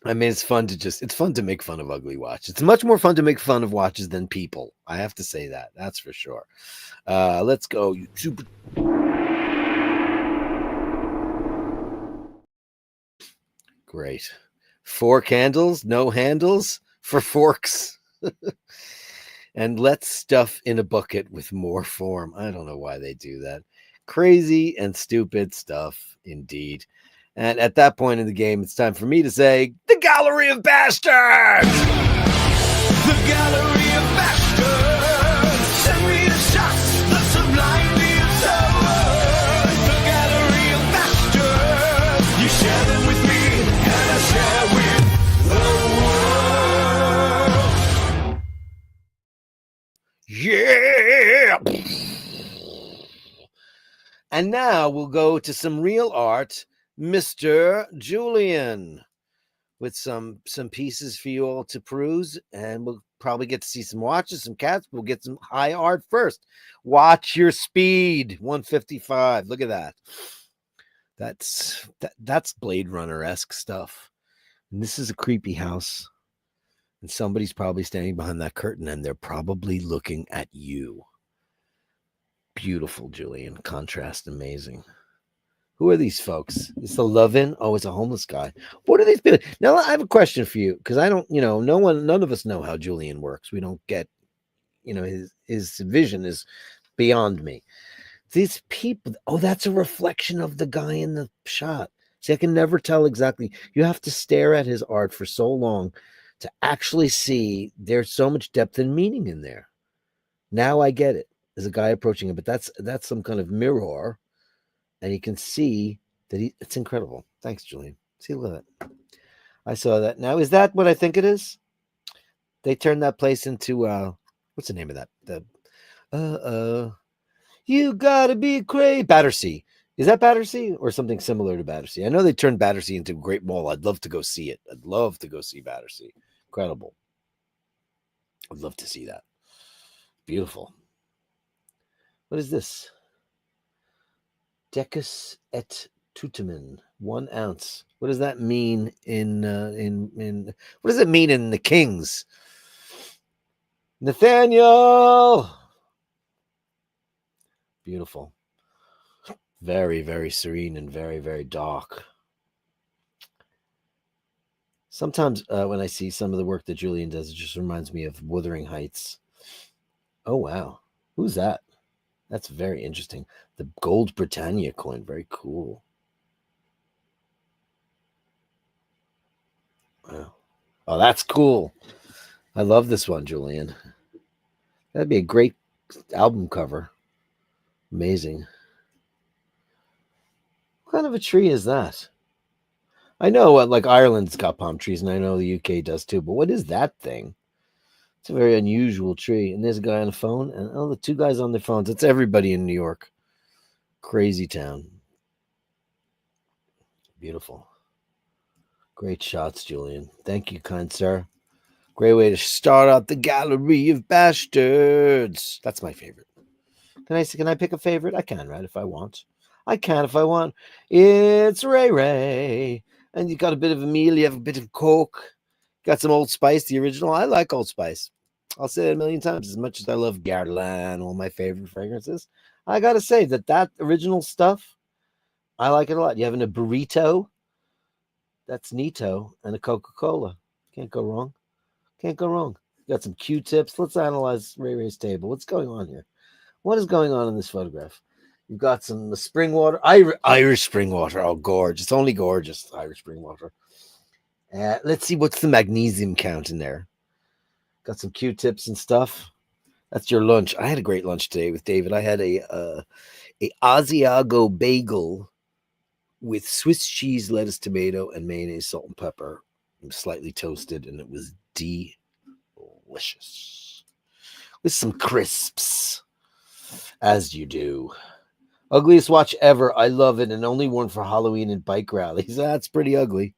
I mean, it's fun to make fun of ugly watches. It's much more fun to make fun of watches than people. I have to say that. That's for sure. Let's go. YouTube. Great. 4 candles, no handles for forks. and let stuff in a bucket with more form. I don't know why they do that. Crazy and stupid stuff, indeed. And at that point in the game, it's time for me to say, the Gallery of Bastards! The Gallery of Bashtards. Send me the shots, the sublime, the absurd. The Gallery of Bashtards. You share them with me, and I share with the world. Yeah! And now we'll go to some real art, Mr. Julian, with some pieces for you all to peruse, and we'll probably get to see some watches, some cats. We'll get some high art first. Watch your speed, 155. Look at that. That's Blade Runner-esque stuff. And this is a creepy house, and somebody's probably standing behind that curtain, and they're probably looking at you. Beautiful, Julian. Contrast, amazing. Who are these folks? It's the love-in. Oh, it's a homeless guy. What are these people? Now, I have a question for you, because I don't, none of us know how Julian works. We don't get, his vision is beyond me. These people, oh, that's a reflection of the guy in the shot. See, I can never tell exactly. You have to stare at his art for so long to actually see there's so much depth and meaning in there. Now I get it. There's a guy approaching him, but that's some kind of mirror, and you can see that it's incredible. Thanks, Julian. See, look at that. I saw that. Now, is that what I think it is? They turned that place into what's the name of that? You gotta be crazy. Battersea. Is that Battersea or something similar to Battersea? I know they turned Battersea into a great mall. I'd love to go see it. I'd love to go see Battersea. Incredible. I'd love to see that. Beautiful. What is this? Decus et tutamen, 1 ounce. What does that mean in what does it mean in the Kings? Nathaniel. Beautiful. Very, very serene and very, very dark. Sometimes when I see some of the work that Julian does, it just reminds me of Wuthering Heights. Oh, wow. Who's that? That's very interesting. The gold Britannia coin. Very cool. Wow. Oh, that's cool. I love this one, Julian. That'd be a great album cover. Amazing. What kind of a tree is that? I know like Ireland's got palm trees, and I know the UK does too, but what is that thing? It's a very unusual tree. And there's a guy on the phone, and the 2 guys on their phones. It's everybody in New York. Crazy town. Beautiful. Great shots, Julian. Thank you, kind sir. Great way to start out the Gallery of Bastards. That's my favorite. Can I pick a favorite? I can, right? If I want. I can if I want. It's Ray Ray. And you got a bit of Emile, you have a bit of Coke. Got some Old Spice, the original. I like Old Spice. I'll say it a million times. As much as I love Guerlain, all my favorite fragrances, I got to say that original stuff, I like it a lot. You having a burrito? That's Nito. And a Coca-Cola. Can't go wrong. Can't go wrong. Got some Q-tips. Let's analyze Ray Ray's table. What's going on here? What is going on in this photograph? You've got some spring water. Irish spring water. Oh, gorgeous. It's only gorgeous, Irish spring water. Let's see what's the magnesium count in there. Got some Q-tips and stuff. That's your lunch. I had a great lunch today with David. I had a Asiago bagel with Swiss cheese, lettuce, tomato, and mayonnaise, salt, and pepper. It was slightly toasted, and it was delicious. With some crisps, as you do. Ugliest watch ever. I love it, and only worn for Halloween and bike rallies. That's pretty ugly.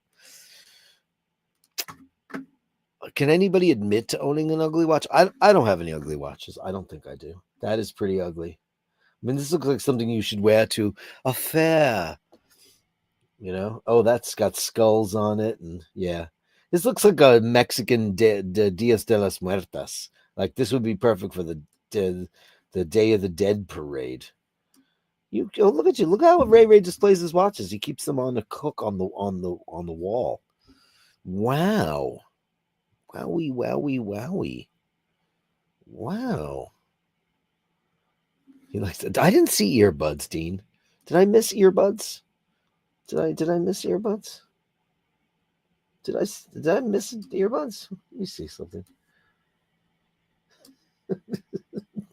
Can anybody admit to owning an ugly watch? I don't have any ugly watches. I don't think I do. That is pretty ugly. I mean, this looks like something you should wear to a fair. Oh, that's got skulls on it. And yeah, this looks like a Mexican Dias de las Muertas. Like this would be perfect for the Day of the Dead parade. Look at you. Look how Ray Ray displays his watches. He keeps them on the hook on the wall. Wow. Wowie, wowie, wowie. Wow. He likes it. I didn't see earbuds, Dean. Did I miss earbuds? Did I miss earbuds? Did I miss earbuds? Let me see something.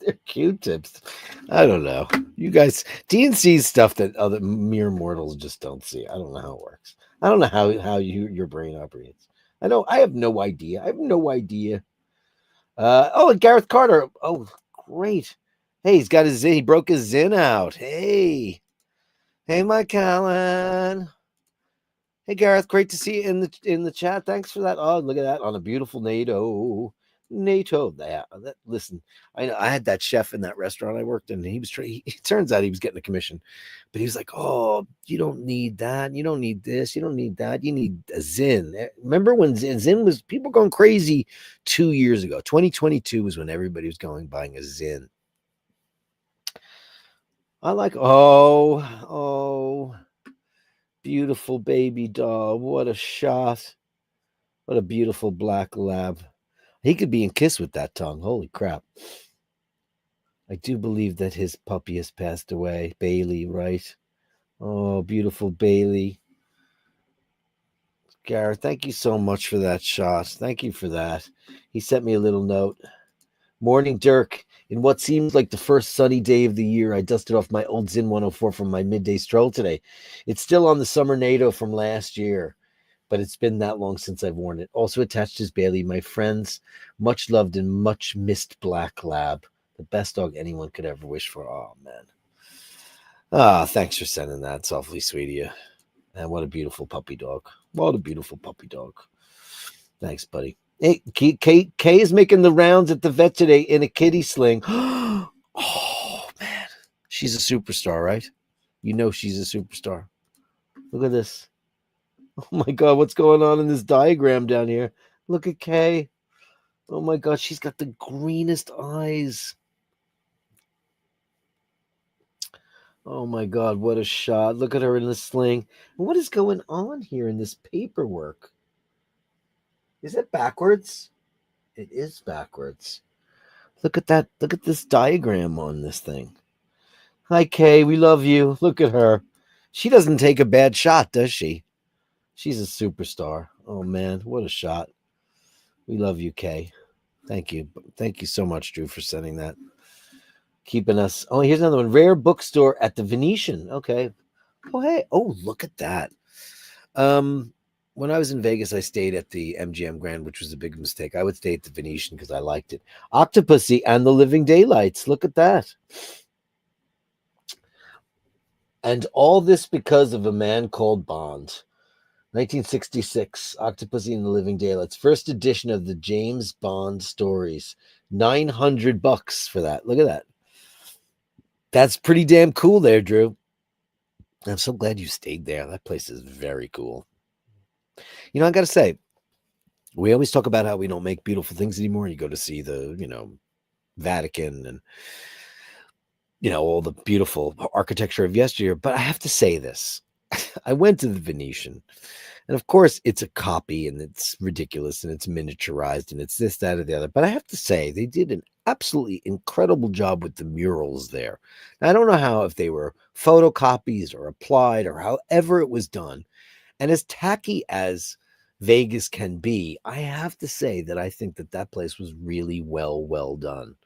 They're Q-tips. I don't know. You guys, Dean sees stuff that other mere mortals just don't see. I don't know how it works. I don't know how your brain operates. I have no idea. I have no idea. Oh, Gareth Carter. Oh, great. Hey, he's got his Zin. He broke his Zin out. Hey, Mike Callan. Hey, Gareth. Great to see you in the chat. Thanks for that. Oh, look at that on a beautiful NATO. That listen. I had that chef in that restaurant I worked in. And he was it turns out he was getting a commission, but he was like, "Oh, you don't need that. You don't need this. You don't need that. You need a Zin." Remember when Zin was people going crazy 2 years ago? 2022 was when everybody was buying a Zin. I like beautiful baby dog. What a shot. What a beautiful black lab. He could be in Kiss with that tongue. Holy crap. I do believe that his puppy has passed away. Bailey, right? Oh, beautiful Bailey. Gareth, thank you so much for that shot. Thank you for that. He sent me a little note. Morning, Dirk. In what seems like the first sunny day of the year, I dusted off my old Zin 104 from my midday stroll today. It's still on the summer NATO from last year, but it's been that long since I've worn it. Also attached is Bailey, my friend's much loved and much missed black lab. The best dog anyone could ever wish for. Oh, man. Thanks for sending that. It's awfully sweet of you. And what a beautiful puppy dog. What a beautiful puppy dog. Thanks, buddy. Hey, Kay is making the rounds at the vet today in a kitty sling. Oh, man. She's a superstar, right? You know she's a superstar. Look at this. Oh, my God. What's going on in this diagram down here? Look at Kay. Oh, my God. She's got the greenest eyes. Oh, my God. What a shot. Look at her in the sling. What is going on here in this paperwork? Is it backwards? It is backwards. Look at that. Look at this diagram on this thing. Hi, Kay. We love you. Look at her. She doesn't take a bad shot, does she? She's a superstar. Oh, man. What a shot. We love you, Kay. Thank you. Thank you so much, Drew, for sending that. Keeping us. Oh, here's another one. Rare bookstore at the Venetian. Okay. Oh, hey. Oh, look at that. When I was in Vegas, I stayed at the MGM Grand, which was a big mistake. I would stay at the Venetian because I liked it. Octopussy and the Living Daylights. Look at that. And all this because of a man called Bond. 1966, Octopussy and the Living Daylights. First edition of the James Bond stories. $900 for that. Look at that. That's pretty damn cool there, Drew. I'm so glad you stayed there. That place is very cool. You know, I got to say, we always talk about how we don't make beautiful things anymore. You go to see the, Vatican and, all the beautiful architecture of yesteryear. But I have to say this. I went to the Venetian, and of course, it's a copy, and it's ridiculous, and it's miniaturized, and it's this, that, or the other. But I have to say, they did an absolutely incredible job with the murals there. Now, I don't know if they were photocopies or applied or however it was done. And as tacky as Vegas can be, I have to say that I think that place was really well done.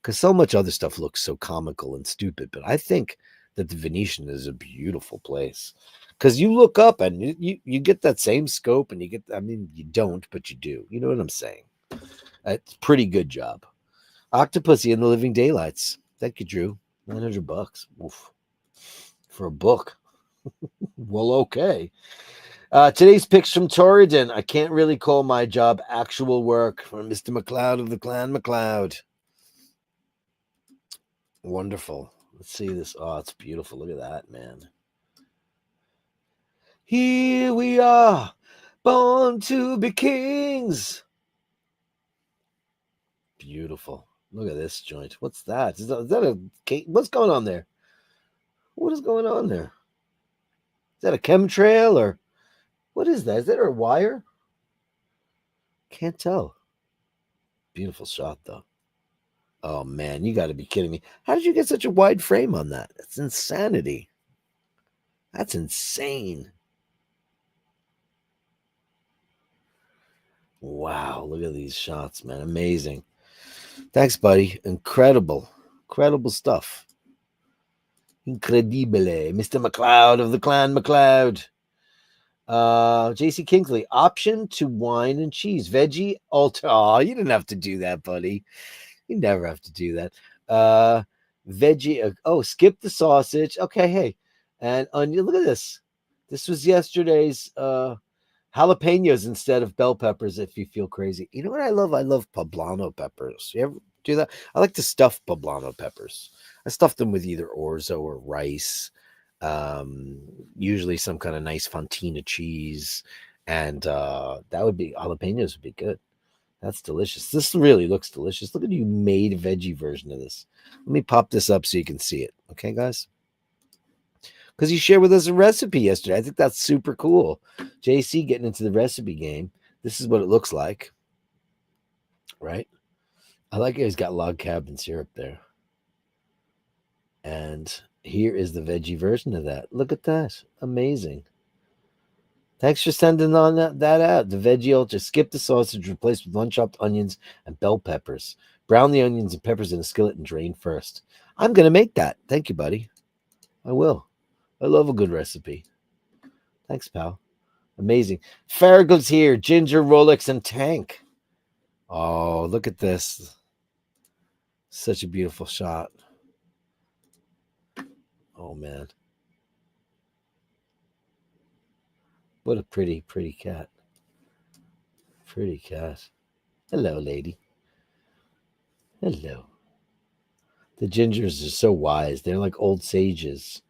Because so much other stuff looks so comical and stupid. But I think that the Venetian is a beautiful place. Because you look up and you get that same scope and you don't, but you do. You know what I'm saying? It's pretty good job. Octopussy and the Living Daylights. Thank you, Drew. $900. Oof. For a book. Well, okay. Today's picks from Torridon. I can't really call my job actual work from Mr. McLeod of the Clan McLeod. Wonderful. Let's see this. Oh, it's beautiful. Look at that, man. Here we are, born to be kings. Beautiful. Look at this joint. What's that? Is that a cake? What's going on there? What is going on there? Is that a chemtrail or what is that? Is that a wire? Can't tell. Beautiful shot, though. Oh man, you got to be kidding me. How did you get such a wide frame on that? That's insanity. That's insane. Wow, look at these shots, man. Amazing. Thanks, buddy. Incredible. Incredible stuff. Incredibile. Mr. McLeod of the Clan McLeod. JC Kingsley, option to wine and cheese. Veggie alter. Oh, you didn't have to do that, buddy. You never have to do that. Veggie. Oh, skip the sausage. Okay, hey. And onion. Look at this. This was yesterday's jalapenos instead of bell peppers if you feel crazy. You know what I love? I love poblano peppers. You ever do that? I like to stuff poblano peppers. I stuff them with either orzo or rice. Usually some kind of nice fontina cheese. And that would be jalapenos would be good. That's delicious. This really looks delicious. Look at you made veggie version of this. Let me pop this up so you can see it. Okay, guys? Because you shared with us a recipe yesterday. I think that's super cool. JC getting into the recipe game. This is what it looks like. Right? I like it. He's got log cabin syrup there. And here is the veggie version of that. Look at that. Amazing. Thanks for sending on that out. The veggie ultra. Skip the sausage, replace with unchopped onions and bell peppers. Brown the onions and peppers in a skillet and drain first. I'm going to make that. Thank you, buddy. I will. I love a good recipe. Thanks, pal. Amazing. Farragut's here. Ginger, Rolex, and Tank. Oh, look at this. Such a beautiful shot. Oh, man. What a pretty, pretty cat. Pretty cat. Hello, lady. Hello. The gingers are so wise. They're like old sages.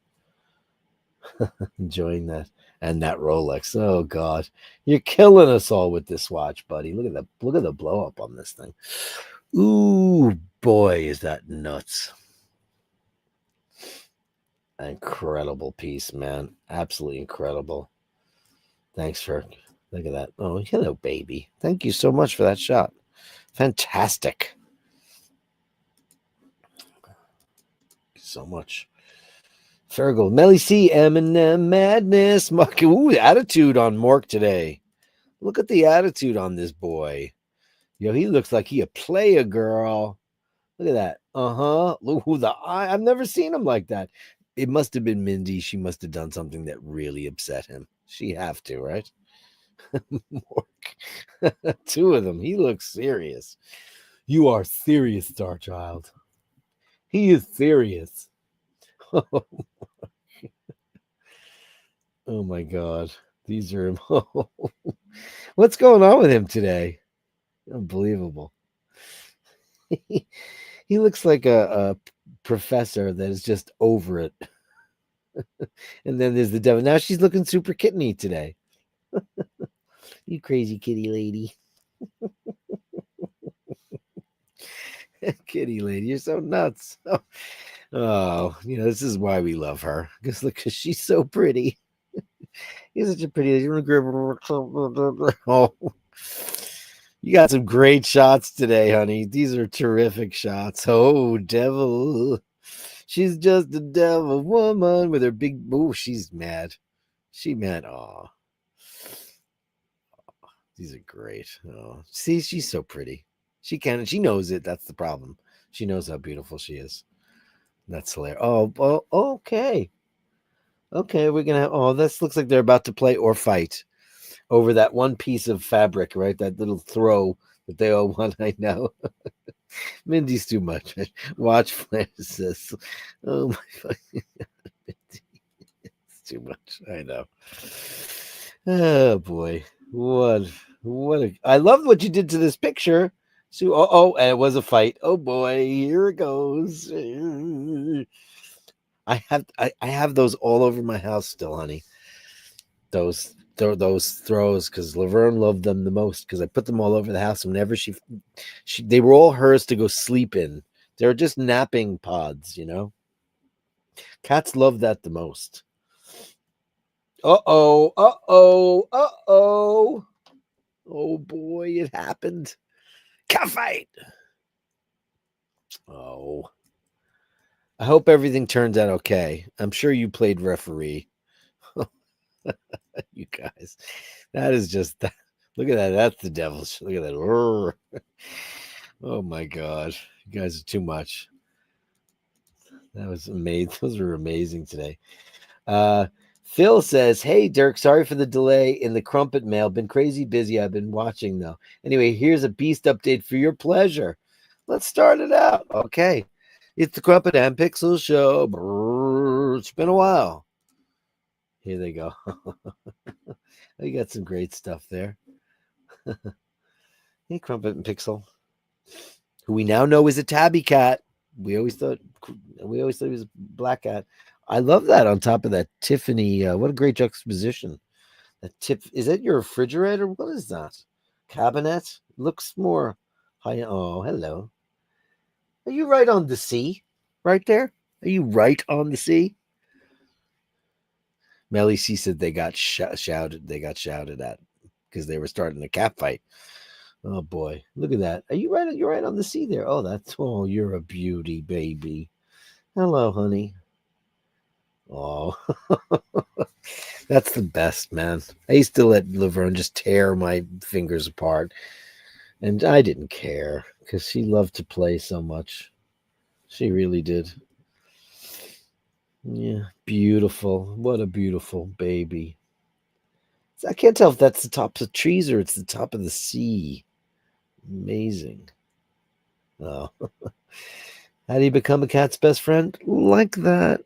Enjoying that. And that Rolex. Oh, God. You're killing us all with this watch, buddy. Look at the blow up on this thing. Ooh, boy, is that nuts. Incredible piece, man. Absolutely incredible. Thanks for, look at that. Oh, hello, baby. Thank you so much for that shot. Fantastic. Thank you so much. Fergal, Melly C, Eminem, Madness. Ooh, attitude on Mork today. Look at the attitude on this boy. Yo, he looks like he a player, girl. Look at that. Ooh, the eye. I've never seen him like that. It must have been Mindy. She must have done something that really upset him. She have to, right? Mork. Two of them. He looks serious. You are serious, Star Child. He is serious. Oh my God. These are him. What's going on with him today? Unbelievable. He looks like a professor that is just over it. And then there's the devil. Now she's looking super kitteny today. You crazy kitty lady. Kitty lady, you're so nuts. Oh, this is why we love her. Because look, because she's so pretty. You're such a pretty lady. Oh, you got some great shots today, honey. These are terrific shots. Oh, devil. She's just a devil woman with her big. Oh, she's mad. She mad. Oh, these are great. Oh, see, she's so pretty. She knows it. That's the problem. She knows how beautiful she is. That's hilarious. Oh, okay. Okay, we're gonna. Oh, this looks like they're about to play or fight over that one piece of fabric, right? That little throw that they all want. I know. Mindy's too much. Watch Francis. Oh my fucking God, Mindy. It's too much. I know. Oh boy. What I love what you did to this picture. So and it was a fight. Oh boy, here it goes. I have those all over my house still, honey. Those throws, because Laverne loved them the most, because I put them all over the house. Whenever they were all hers to go sleep in. They're just napping pods, Cats love that the most. Oh boy, it happened. Cat fight. Oh, I hope everything turns out okay. I'm sure you played referee. You guys, that is just that. Look at that. That's the devil's. Look at that. Roar. Oh my God. You guys are too much. That was amazing. Those were amazing today. Uh, Phil says, "Hey Dirk, sorry for the delay in the crumpet mail. Been crazy busy. I've been watching though. Anyway, here's a beast update for your pleasure. Let's start it out. Okay, it's the Crumpet and Pixel Show. Brrr, it's been a while. Here they go. They got some great stuff there. Hey, Crumpet and Pixel, who we now know is a tabby cat. We always thought he was a black cat. I love that on top of that Tiffany. What a great juxtaposition. That tip is that your refrigerator? What is that? Cabinet? Looks more high. Oh, hello. Are you right on the sea? Right there? Are you right on the sea? Melly C said they got shouted. They got shouted at because they were starting a cat fight. Oh boy, look at that. Are you right? You're right on the sea there. Oh, you're a beauty, baby. Hello, honey. Oh, that's the best, man. I used to let Laverne just tear my fingers apart, and I didn't care because she loved to play so much. She really did. Yeah, beautiful. What a beautiful baby. I can't tell if that's the top of the trees or it's the top of the sea. Amazing. Oh. How do you become a cat's best friend? Like that.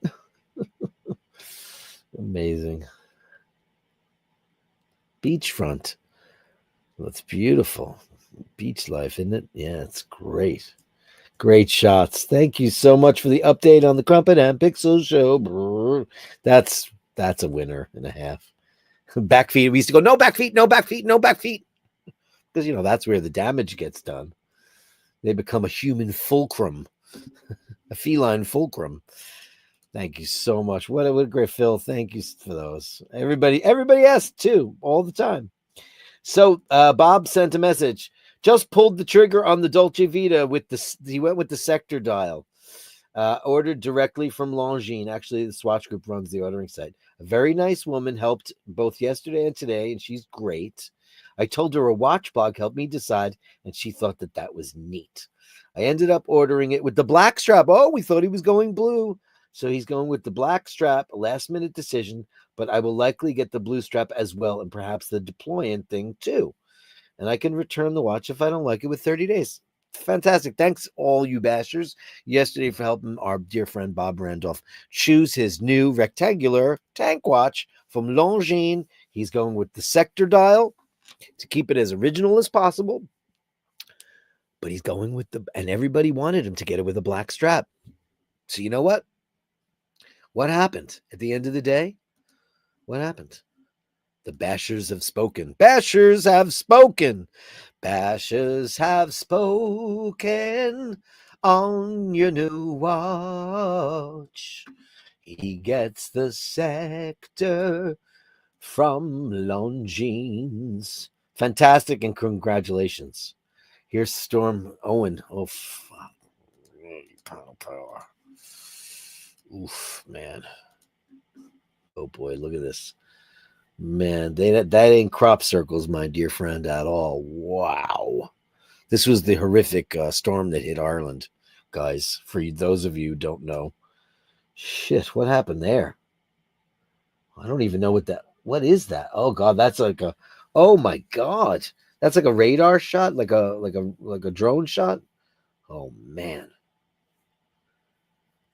Amazing. Beachfront. That's beautiful. Beach life, isn't it? Yeah, it's great. Great shots. Thank you so much for the update on the Crumpet and Pixel Show. Brrr. That's a winner and a half. Back feet. We used to go, no back feet, no back feet, no back feet. Because, that's where the damage gets done. They become a human fulcrum, a feline fulcrum. Thank you so much. What a great Phil. Thank you for those. Everybody asks too, all the time. So Bob sent a message. Just pulled the trigger on the Dolce Vita he went with the sector dial. Ordered directly from Longines. Actually, the Swatch Group runs the ordering site. A very nice woman helped both yesterday and today, and she's great. I told her a watch blog helped me decide, and she thought that was neat. I ended up ordering it with the black strap. Oh, we thought he was going blue. So he's going with the black strap, a last-minute decision, but I will likely get the blue strap as well, and perhaps the deployant thing too. And I can return the watch if I don't like it with 30 days. Fantastic. Thanks, all you bashers, yesterday for helping our dear friend Bob Randolph choose his new rectangular tank watch from Longines. He's going with the sector dial to keep it as original as possible. But he's going with and everybody wanted him to get it with a black strap. So you know what? What happened at the end of the day? What happened? The bashers have spoken. Bashers have spoken. Bashers have spoken on your new watch. He gets the sector from Longines. Fantastic and congratulations. Here's Storm Owen. Oh, fuck. Power. Oof, man. Oh, boy, look at this. Man, that ain't crop circles, my dear friend, at all. Wow. This was the horrific storm that hit Ireland, guys. For those of you who don't know. Shit, what happened there? I don't even know what is that? Oh God, that's like oh my God. That's like a radar shot, like a drone shot. Oh man.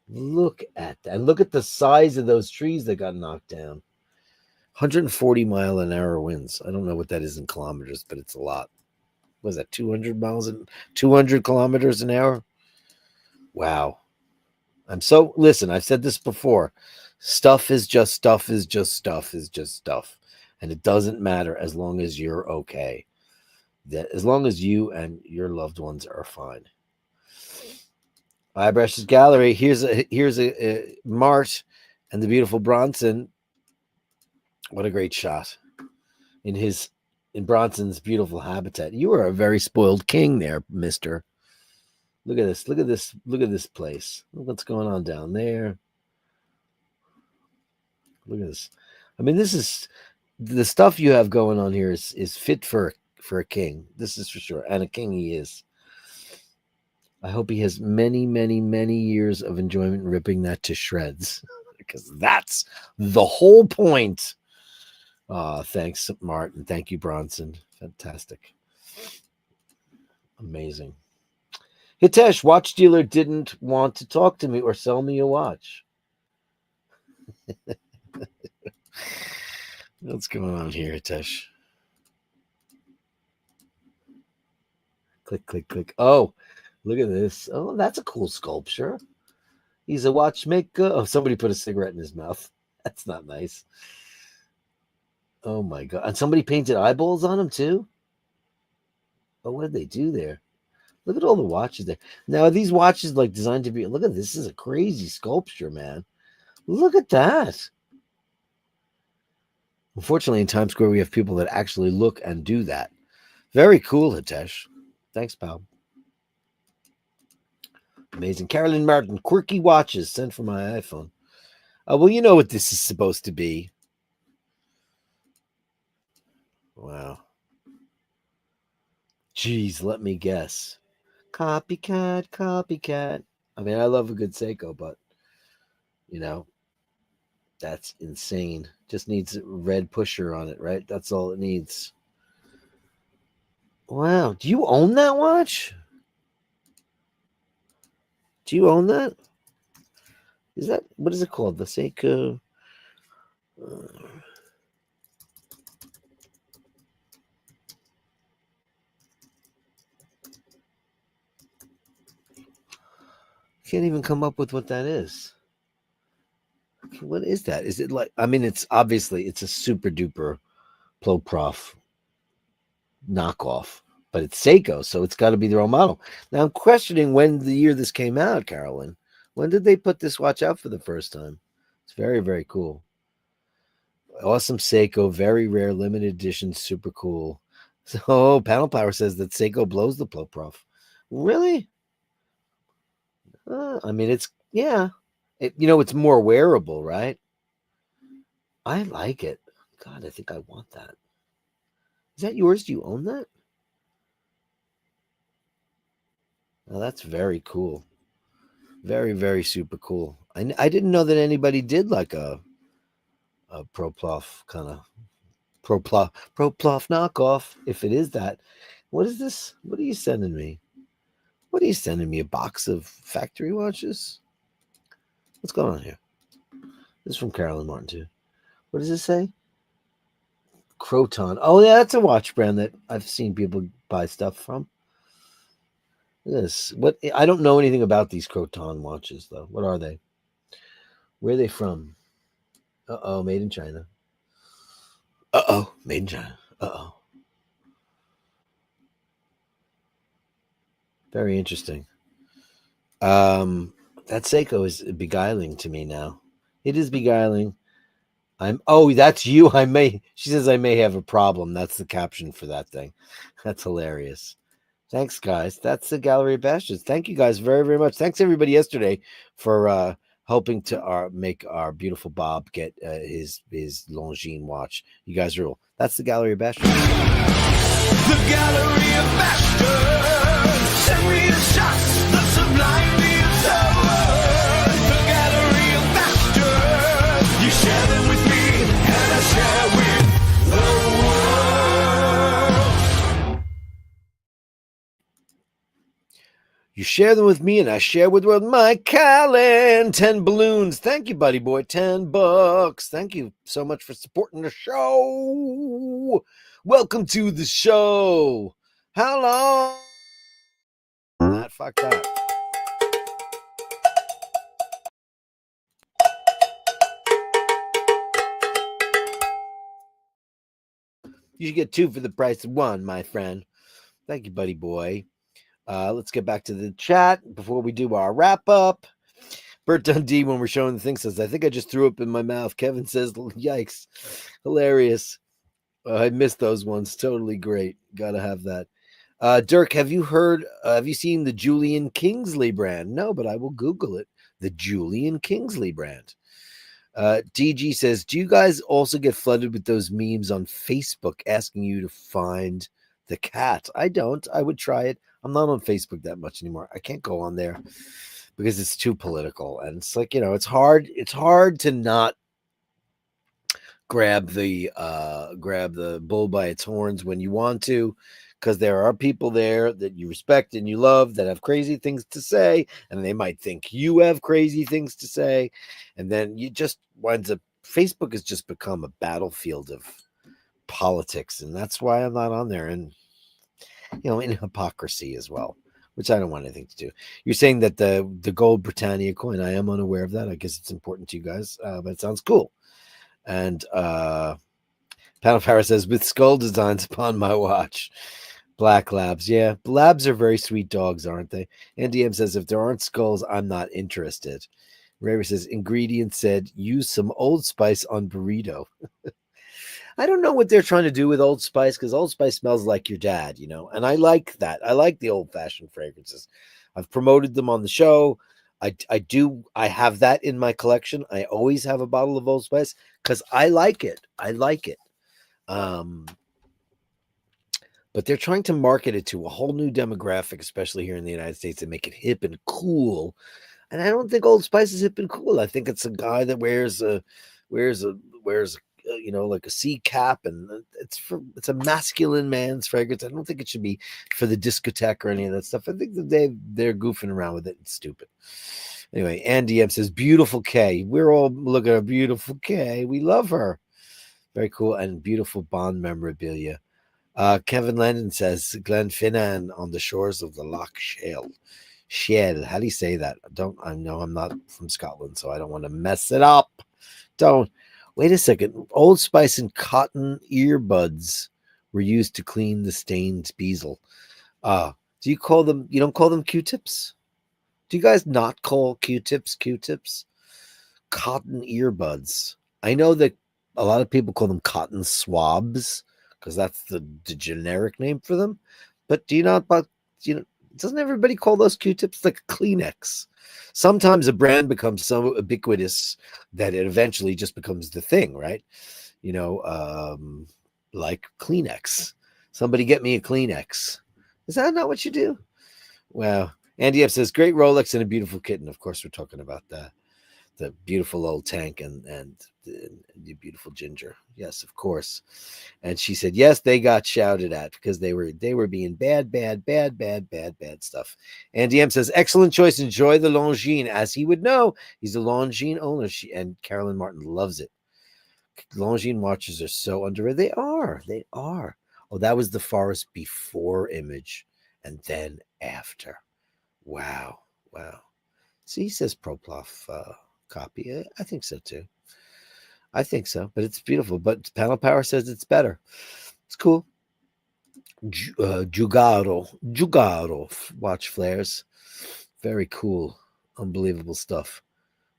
Look at that. And look at the size of those trees that got knocked down. 140-mile-an-hour winds. I don't know what that is in kilometers, but it's a lot. What is that, 200 kilometers an hour? Wow. Listen, I've said this before. Stuff is just stuff is just stuff is just stuff. And it doesn't matter as long as you're okay. As long as you and your loved ones are fine. Eyebrushes Gallery. Here's a Mart and the beautiful Bronson. What a great shot in Bronson's beautiful habitat. You are a very spoiled king there, mister. Look at this. Look at this. Look at this place. Look what's going on down there. Look at this. I mean, this is the stuff you have going on here is fit for a king. This is for sure. And a king he is. I hope he has many, many, many years of enjoyment ripping that to shreds. Because that's the whole point. Thanks, Martin. Thank you, Bronson. Fantastic. Amazing. Hitesh, watch dealer didn't want to talk to me or sell me a watch. What's going on here, Hitesh? Click, click, click. Oh, look at this. Oh, that's a cool sculpture. He's a watchmaker. Oh, somebody put a cigarette in his mouth. That's not nice. Oh my God. And somebody painted eyeballs on him too? Oh, what did they do there? Look at all the watches there. Now, are these watches like designed to be? Look at this. This is a crazy sculpture, man. Look at that. Unfortunately, in Times Square, we have people that actually look and do that. Very cool, Hitesh. Thanks, pal. Amazing. Carolyn Martin, quirky watches sent from my iPhone. Well, you know what this is supposed to be. Wow. Jeez, let me guess. Copycat, copycat. I mean, I love a good Seiko, but, you know, that's insane. Just needs a red pusher on it, right? That's all it needs. Wow. Do you own that watch? Do you own that? Is that, what is it called? The Seiko. Can't even come up with what that is. What is that? Is it like, I mean, it's obviously, it's a super duper Ploprof knockoff, but it's Seiko, so it's got to be their own model. Now I'm questioning when the year this came out, Carolyn. When did they put this watch out for the first time? It's very, very cool. Awesome Seiko, very rare, limited edition, super cool. So Panel Power says that Seiko blows the Ploprof. Really? I mean, it's, yeah. It's more wearable, right? I like it. God, I think I want that. Is that yours? Do you own that? Oh, that's very cool. Very, very super cool. I didn't know that anybody did like a Proplof kind of Proplof knockoff. If it is that, what is this? What are you sending me? What are you sending me? A box of factory watches? What's going on here? This is from Carolyn Martin too. What does it say? Croton. Oh yeah, that's a watch brand that I've seen people buy stuff from. This. What? I don't know anything about these Croton watches though. What are they? Where are they from? Uh-oh, made in China. Uh-oh, made in China. Uh-oh. Very interesting. That Seiko is beguiling to me now. It is beguiling. That's you. She says I may have a problem. That's the caption for that thing. That's hilarious. Thanks, guys. That's the Gallery of Bashtards. Thank you guys very, very much. Thanks everybody yesterday for helping to make our beautiful Bob get his Longines watch. You guys rule. That's the Gallery of Bastards. The Gallery of Bashtards. Send me the shots, the sublime, the absurd. The Gallery of Bashtards. You share them with me, and I share with the world. You share them with me, and I share with the world. Mike Callan, 10 balloons. Thank you, buddy boy. $10. Thank you so much for supporting the show. Welcome to the show. How long? Fuck that. You should get 2 for the price of 1, my friend. Thank you, buddy boy. Let's get back to the chat before we do our wrap up. Bert Dundee, when we're showing the thing, says, I think I just threw up in my mouth. Kevin says, yikes. Hilarious. I missed those ones. Totally great. Gotta have that. Dirk, have you seen the Julian Kingsley brand? No, but I will Google it. The Julian Kingsley brand. DG says, do you guys also get flooded with those memes on Facebook asking you to find the cat? I don't. I would try it. I'm not on Facebook that much anymore. I can't go on there because it's too political. And it's like, it's hard to not grab the bull by its horns when you want to, because there are people there that you respect and you love that have crazy things to say, and they might think you have crazy things to say, and then you just winds up Facebook has just become a battlefield of politics, and that's why I'm not on there, and in hypocrisy as well, which I don't want anything to do. You're saying that the gold Britannia coin, I am unaware of that. I guess it's important to you guys, but it sounds cool. And Panel Power says, with skull designs upon my watch. Black labs. Yeah, labs are very sweet dogs, aren't they? NDM says, if there aren't skulls, I'm not interested. Raver says, ingredients said, use some Old Spice on burrito. I don't know what they're trying to do with Old Spice, because Old Spice smells like your dad, and I like that. I like the old-fashioned fragrances. I've promoted them on the show. I have that in my collection. I always have a bottle of Old Spice because I like it. But they're trying to market it to a whole new demographic, especially here in the United States, and make it hip and cool. And I don't think Old Spice is hip and cool. I think it's a guy that wears like a sea cap, and it's a masculine man's fragrance. I don't think it should be for the discotheque or any of that stuff. I think that they're goofing around with it. It's stupid. Anyway, Andy M says, beautiful Kay. We're all looking at beautiful Kay. We love her. Very cool, and beautiful Bond memorabilia. Kevin Landon says, Glenfinnan on the shores of the Loch Shell. Shell. How do you say that? I know I'm not from Scotland, so I don't want to mess it up. Don't. Wait a second. Old Spice and cotton earbuds were used to clean the stained bezel. Do you call them? You don't call them Q-tips? Do you guys not call Q-tips Q-tips? Cotton earbuds. I know that a lot of people call them cotton swabs because that's the generic name for them. But do you not? But doesn't everybody call those Q-tips like Kleenex? Sometimes a brand becomes so ubiquitous that it eventually just becomes the thing, right? Like Kleenex. Somebody get me a Kleenex. Is that not what you do? Well, Andy F says, great Rolex and a beautiful kitten. Of course, we're talking about the beautiful old tank and the beautiful ginger. Yes, of course. And she said, yes, they got shouted at because they were being bad stuff. And DM says, excellent choice. Enjoy the Longines. As he would know, he's a Longines owner. And Carolyn Martin loves it. Longines watches are so underrated. They are. Oh, that was the forest before image and then after. Wow. See, he says Proploff copy. I think so too. I think so, but it's beautiful. But Panel Power says it's better. It's cool. Jugaro watch flares. Very cool. Unbelievable stuff.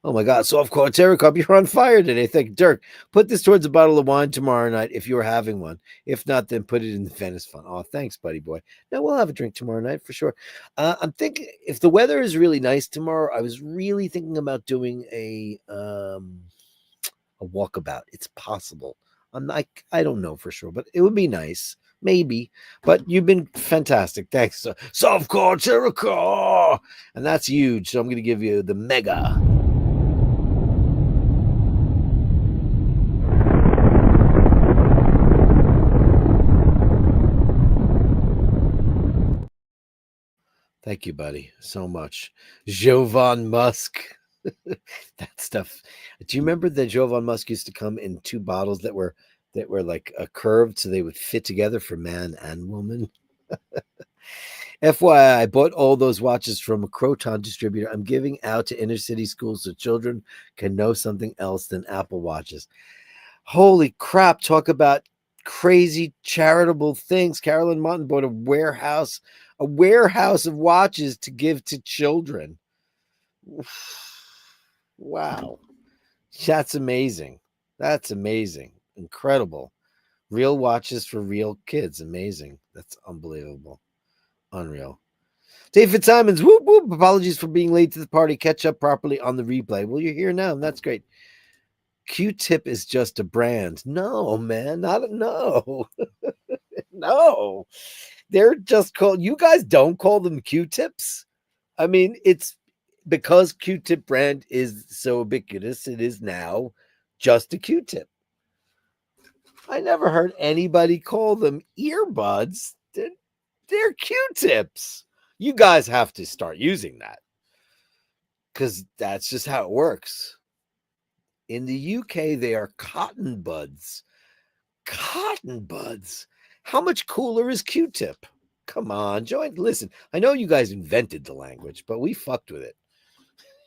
Oh my God. Soft core Terror Cup, you're on fire today. Thank you. Dirk, put this towards a bottle of wine tomorrow night if you're having one. If not, then put it in the Venice Fund. Oh, thanks, buddy boy. No, we'll have a drink tomorrow night for sure. I'm thinking if the weather is really nice tomorrow, I was really thinking about doing a walkabout. It's possible. I don't know for sure, but it would be nice. Maybe. But you've been fantastic. Thanks. Softcore Terror. And that's huge. So I'm going to give you the mega. Thank you, buddy, so much. Jovan Musk. That stuff. Do you remember that Jovan Musk used to come in two bottles that were like a curved so they would fit together for man and woman? FYI, I bought all those watches from a Croton distributor. I'm giving out to inner city schools so children can know something else than Apple Watches. Holy crap, talk about crazy charitable things. Carolyn Martin bought a warehouse of watches to give to children. Wow. That's amazing. Incredible. Real watches for real kids. Amazing. That's unbelievable. Unreal. Dave Fitzsimons, whoop whoop. Apologies for being late to the party. Catch up properly on the replay. Well, you're here now. That's great. Q-tip is just a brand. No, man, no. No. They're just called, you guys don't call them Q-tips. I mean, it's because Q-tip brand is so ubiquitous, it is now just a Q-tip. I never heard anybody call them earbuds. They're Q-tips. You guys have to start using that because that's just how it works. In the UK, they are cotton buds. Cotton buds. How much cooler is Q-tip? Come on, join. Listen, I know you guys invented the language, but we fucked with it.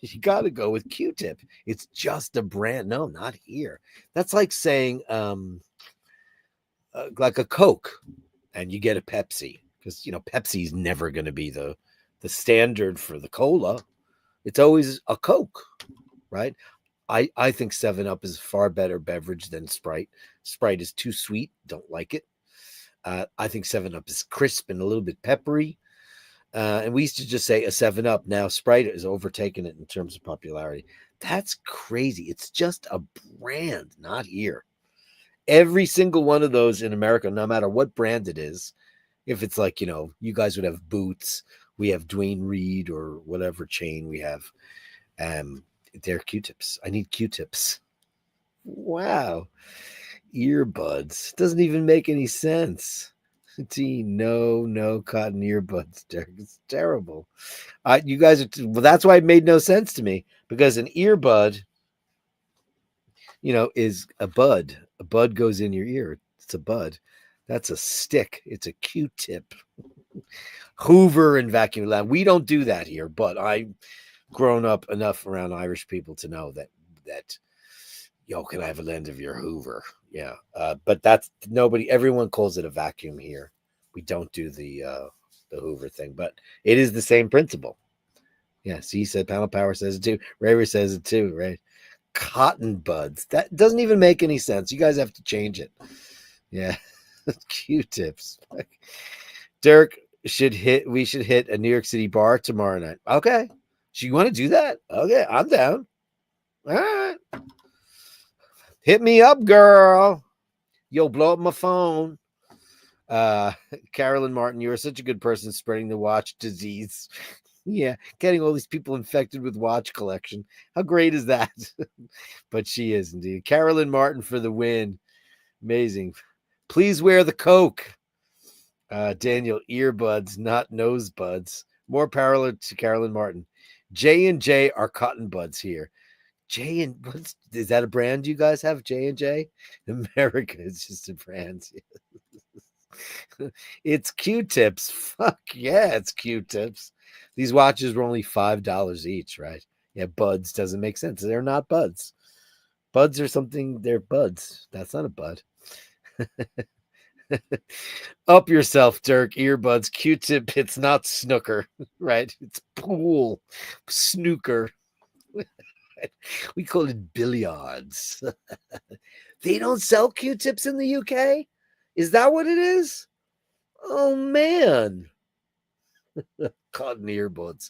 You got to go with Q-tip. It's just a brand. No, not here. That's like saying like a Coke and you get a Pepsi because, you know, Pepsi is never going to be the standard for the cola. It's always a Coke, right? I think 7-Up is a far better beverage than Sprite. Sprite is too sweet. Don't like it. I think 7-Up is crisp and a little bit peppery. And we used to just say a 7-Up. Now Sprite has overtaken it in terms of popularity. That's crazy. It's just a brand, not here. Every single one of those in America, no matter what brand it is, if it's like, you know, you guys would have Boots, we have Dwayne Reed or whatever chain we have. They're Q-tips. I need Q-tips. Wow. Earbuds. Doesn't even make any sense. No cotton earbuds, Dirk. It's terrible. You guys are, well, that's why it made no sense to me, because an earbud, you know, is a bud. A bud goes in your ear. It's a bud. That's a stick. It's a Q-tip. Hoover and vacuum lab. We don't do that here, but I've grown up enough around Irish people to know that yo, can I have a end of your Hoover? Yeah. But that's nobody, everyone calls it a vacuum here. We don't do the Hoover thing, but it is the same principle. Yeah. See, said Panel Power says it too. Ray says it too, right? Cotton buds. That doesn't even make any sense. You guys have to change it. Yeah. Q-tips. Dirk we should hit a New York City bar tomorrow night. Okay. So you want to do that? Okay, I'm down. All right. Hit me up, girl. You'll blow up my phone. Carolyn Martin, you're such a good person spreading the watch disease. Yeah, getting all these people infected with watch collection. How great is that? But she is indeed. Carolyn Martin for the win. Amazing. Please wear the Coke. Daniel, earbuds, not nose buds. More parallel to Carolyn Martin. J&J are cotton buds here. Is that a brand you guys have? J&J? America is just a brand. It's Q-tips. Fuck yeah, it's Q-tips. These watches were only $5 each, right? Yeah, buds doesn't make sense. They're not buds. Buds are something, they're buds. That's not a bud. Up yourself, Dirk. Earbuds, Q-tip. It's not snooker, right? It's pool, snooker. We call it billiards. They don't sell Q-tips in the UK? Is that what it is? Oh, man. Cotton earbuds.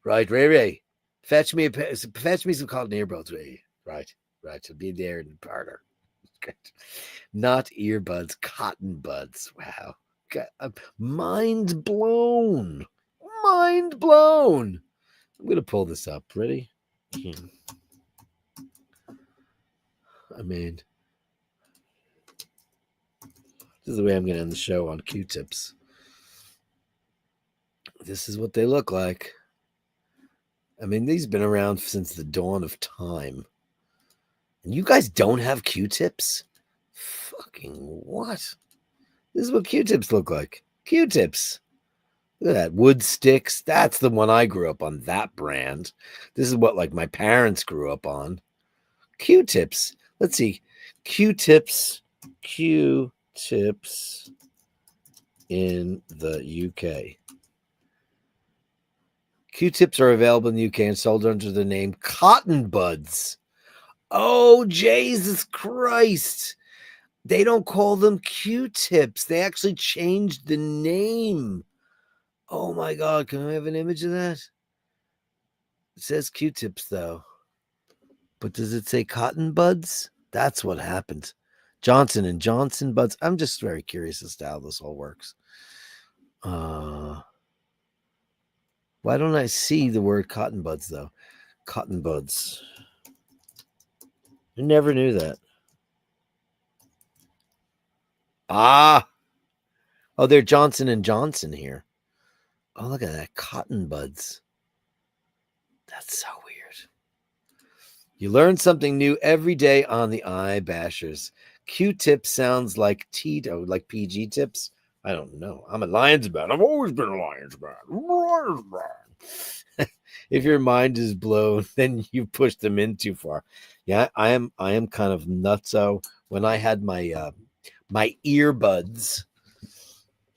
Right, Ray. Fetch me some cotton earbuds, Ray. Right. I'll be there in the parlor. Not earbuds, cotton buds. Wow. I'm mind blown. I'm going to pull this up. Ready? I mean, this is the way I'm going to end the show on Q-tips. This is what they look like. I mean, these have been around since the dawn of time. And you guys don't have Q-tips? Fucking what? This is what Q-tips look like. Q-tips. Look at that. Wood sticks. That's the one I grew up on, that brand. This is what like my parents grew up on. Q-tips. Let's see. Q-tips in the UK. Q-tips are available in the UK and sold under the name Cotton Buds. Oh, Jesus Christ. They don't call them Q-tips. They actually changed the name. Oh my God, can I have an image of that? It says Q-tips though. But does it say cotton buds? That's what happened. Johnson and Johnson buds. I'm just very curious as to how this all works. Why don't I see the word cotton buds though? Cotton buds. I never knew that. Ah. Oh, they're Johnson and Johnson here. Oh, look at that. Cotton buds. That's so weird. You learn something new every day on the Eye Bashers. Q-tip sounds like Tito, like PG tips. I don't know. I'm a Lions man. I've always been a Lions man. If your mind is blown, then you pushed them in too far. Yeah, I am kind of nutso. When I had my my earbuds,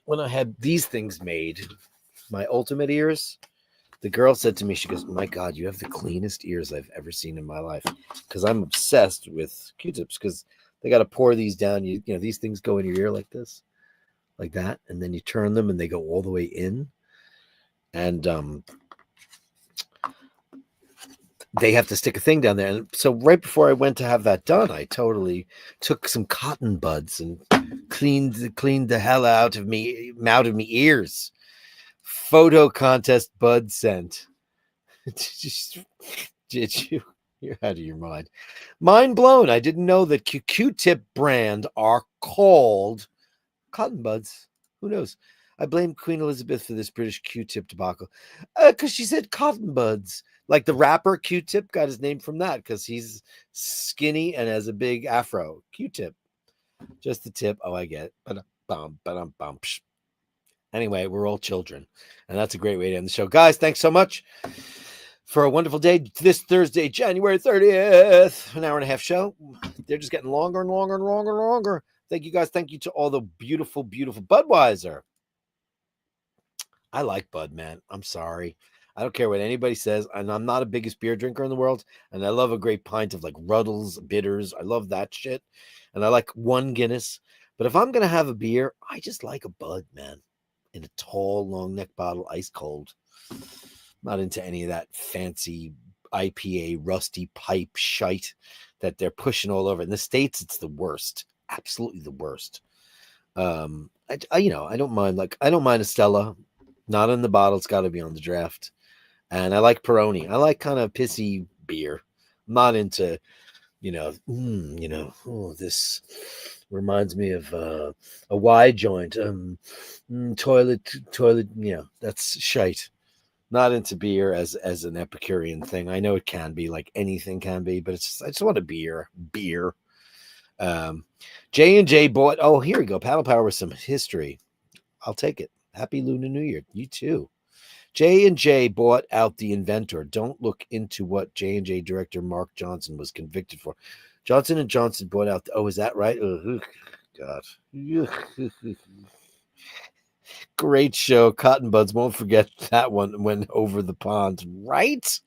when I had these things made, my ultimate ears, the girl said to me, she goes, "My God, you have the cleanest ears I've ever seen in my life." Because I'm obsessed with Q-tips because they got to pour these down. You know, these things go in your ear like this, like that, and then you turn them and they go all the way in. And they have to stick a thing down there. And so right before I went to have that done, I totally took some cotton buds and cleaned the hell out of me ears. Photo contest bud scent. Did you? You're out of your mind. Mind blown. I didn't know that Q-tip brand are called cotton buds. Who knows? I blame Queen Elizabeth for this British Q-tip debacle. Because she said cotton buds. Like the rapper Q-tip got his name from that because he's skinny and has a big afro. Q-tip. Just the tip. Oh, I get it. Ba-dum, anyway, we're all children. And that's a great way to end the show. Guys, thanks so much for a wonderful day this Thursday, January 30th. An hour and a half show. They're just getting longer and longer and longer and longer. Thank you guys. Thank you to all the beautiful, beautiful Budweiser. I like Bud, man. I'm sorry. I don't care what anybody says. And I'm not a biggest beer drinker in the world. And I love a great pint of like Ruddles, bitters. I love that shit. And I like one Guinness. But if I'm going to have a beer, I just like a Bud, man. In a tall, long neck bottle, ice cold. Not into any of that fancy IPA, rusty pipe shite that they're pushing all over. In the States, it's the worst. Absolutely the worst. I don't mind. Like, I don't mind a Stella. Not in the bottle. It's got to be on the draft. And I like Peroni. I like kind of pissy beer. I'm not into, this reminds me of a Y joint. Toilet, that's shite. Not into beer as an Epicurean thing. I know it can be, like anything can be, but I just want a beer. J&J bought, oh, here we go. Paddle Power with some history. I'll take it. Happy Lunar New Year. You too. J&J bought out the inventor. Don't look into what J&J director Mark Johnson was convicted for. Johnson & Johnson bought out. Oh, is that right? Oh, God. Great show. Cotton Buds. Won't forget that one when over the pond. Right?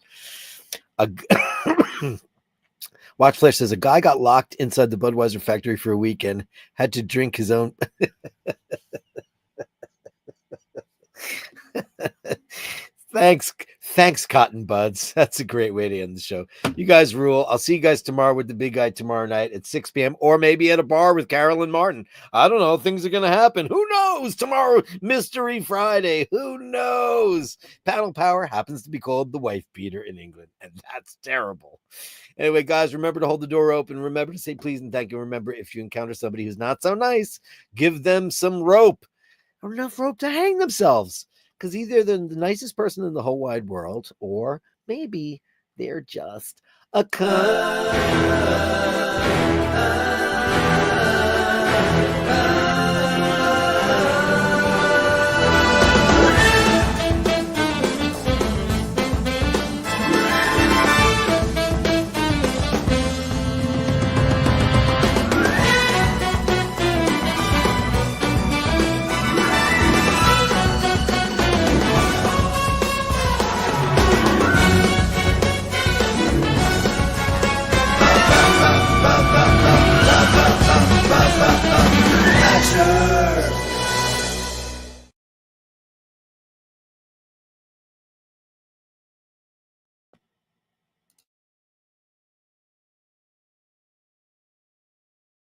Watch Flash says a guy got locked inside the Budweiser factory for a weekend. Had to drink his own. Thanks, Cotton Buds. That's a great way to end the show. You guys rule. I'll see you guys tomorrow with the big guy tomorrow night at 6 p.m. or maybe at a bar with Carolyn Martin. I don't know. Things are going to happen. Who knows? Tomorrow, Mystery Friday. Who knows? Paddle Power happens to be called the wife beater in England, and that's terrible. Anyway, guys, remember to hold the door open. Remember to say please and thank you. Remember, if you encounter somebody who's not so nice, give them some rope or enough rope to hang themselves. Because either they're the nicest person in the whole wide world, or maybe they're just a cunt.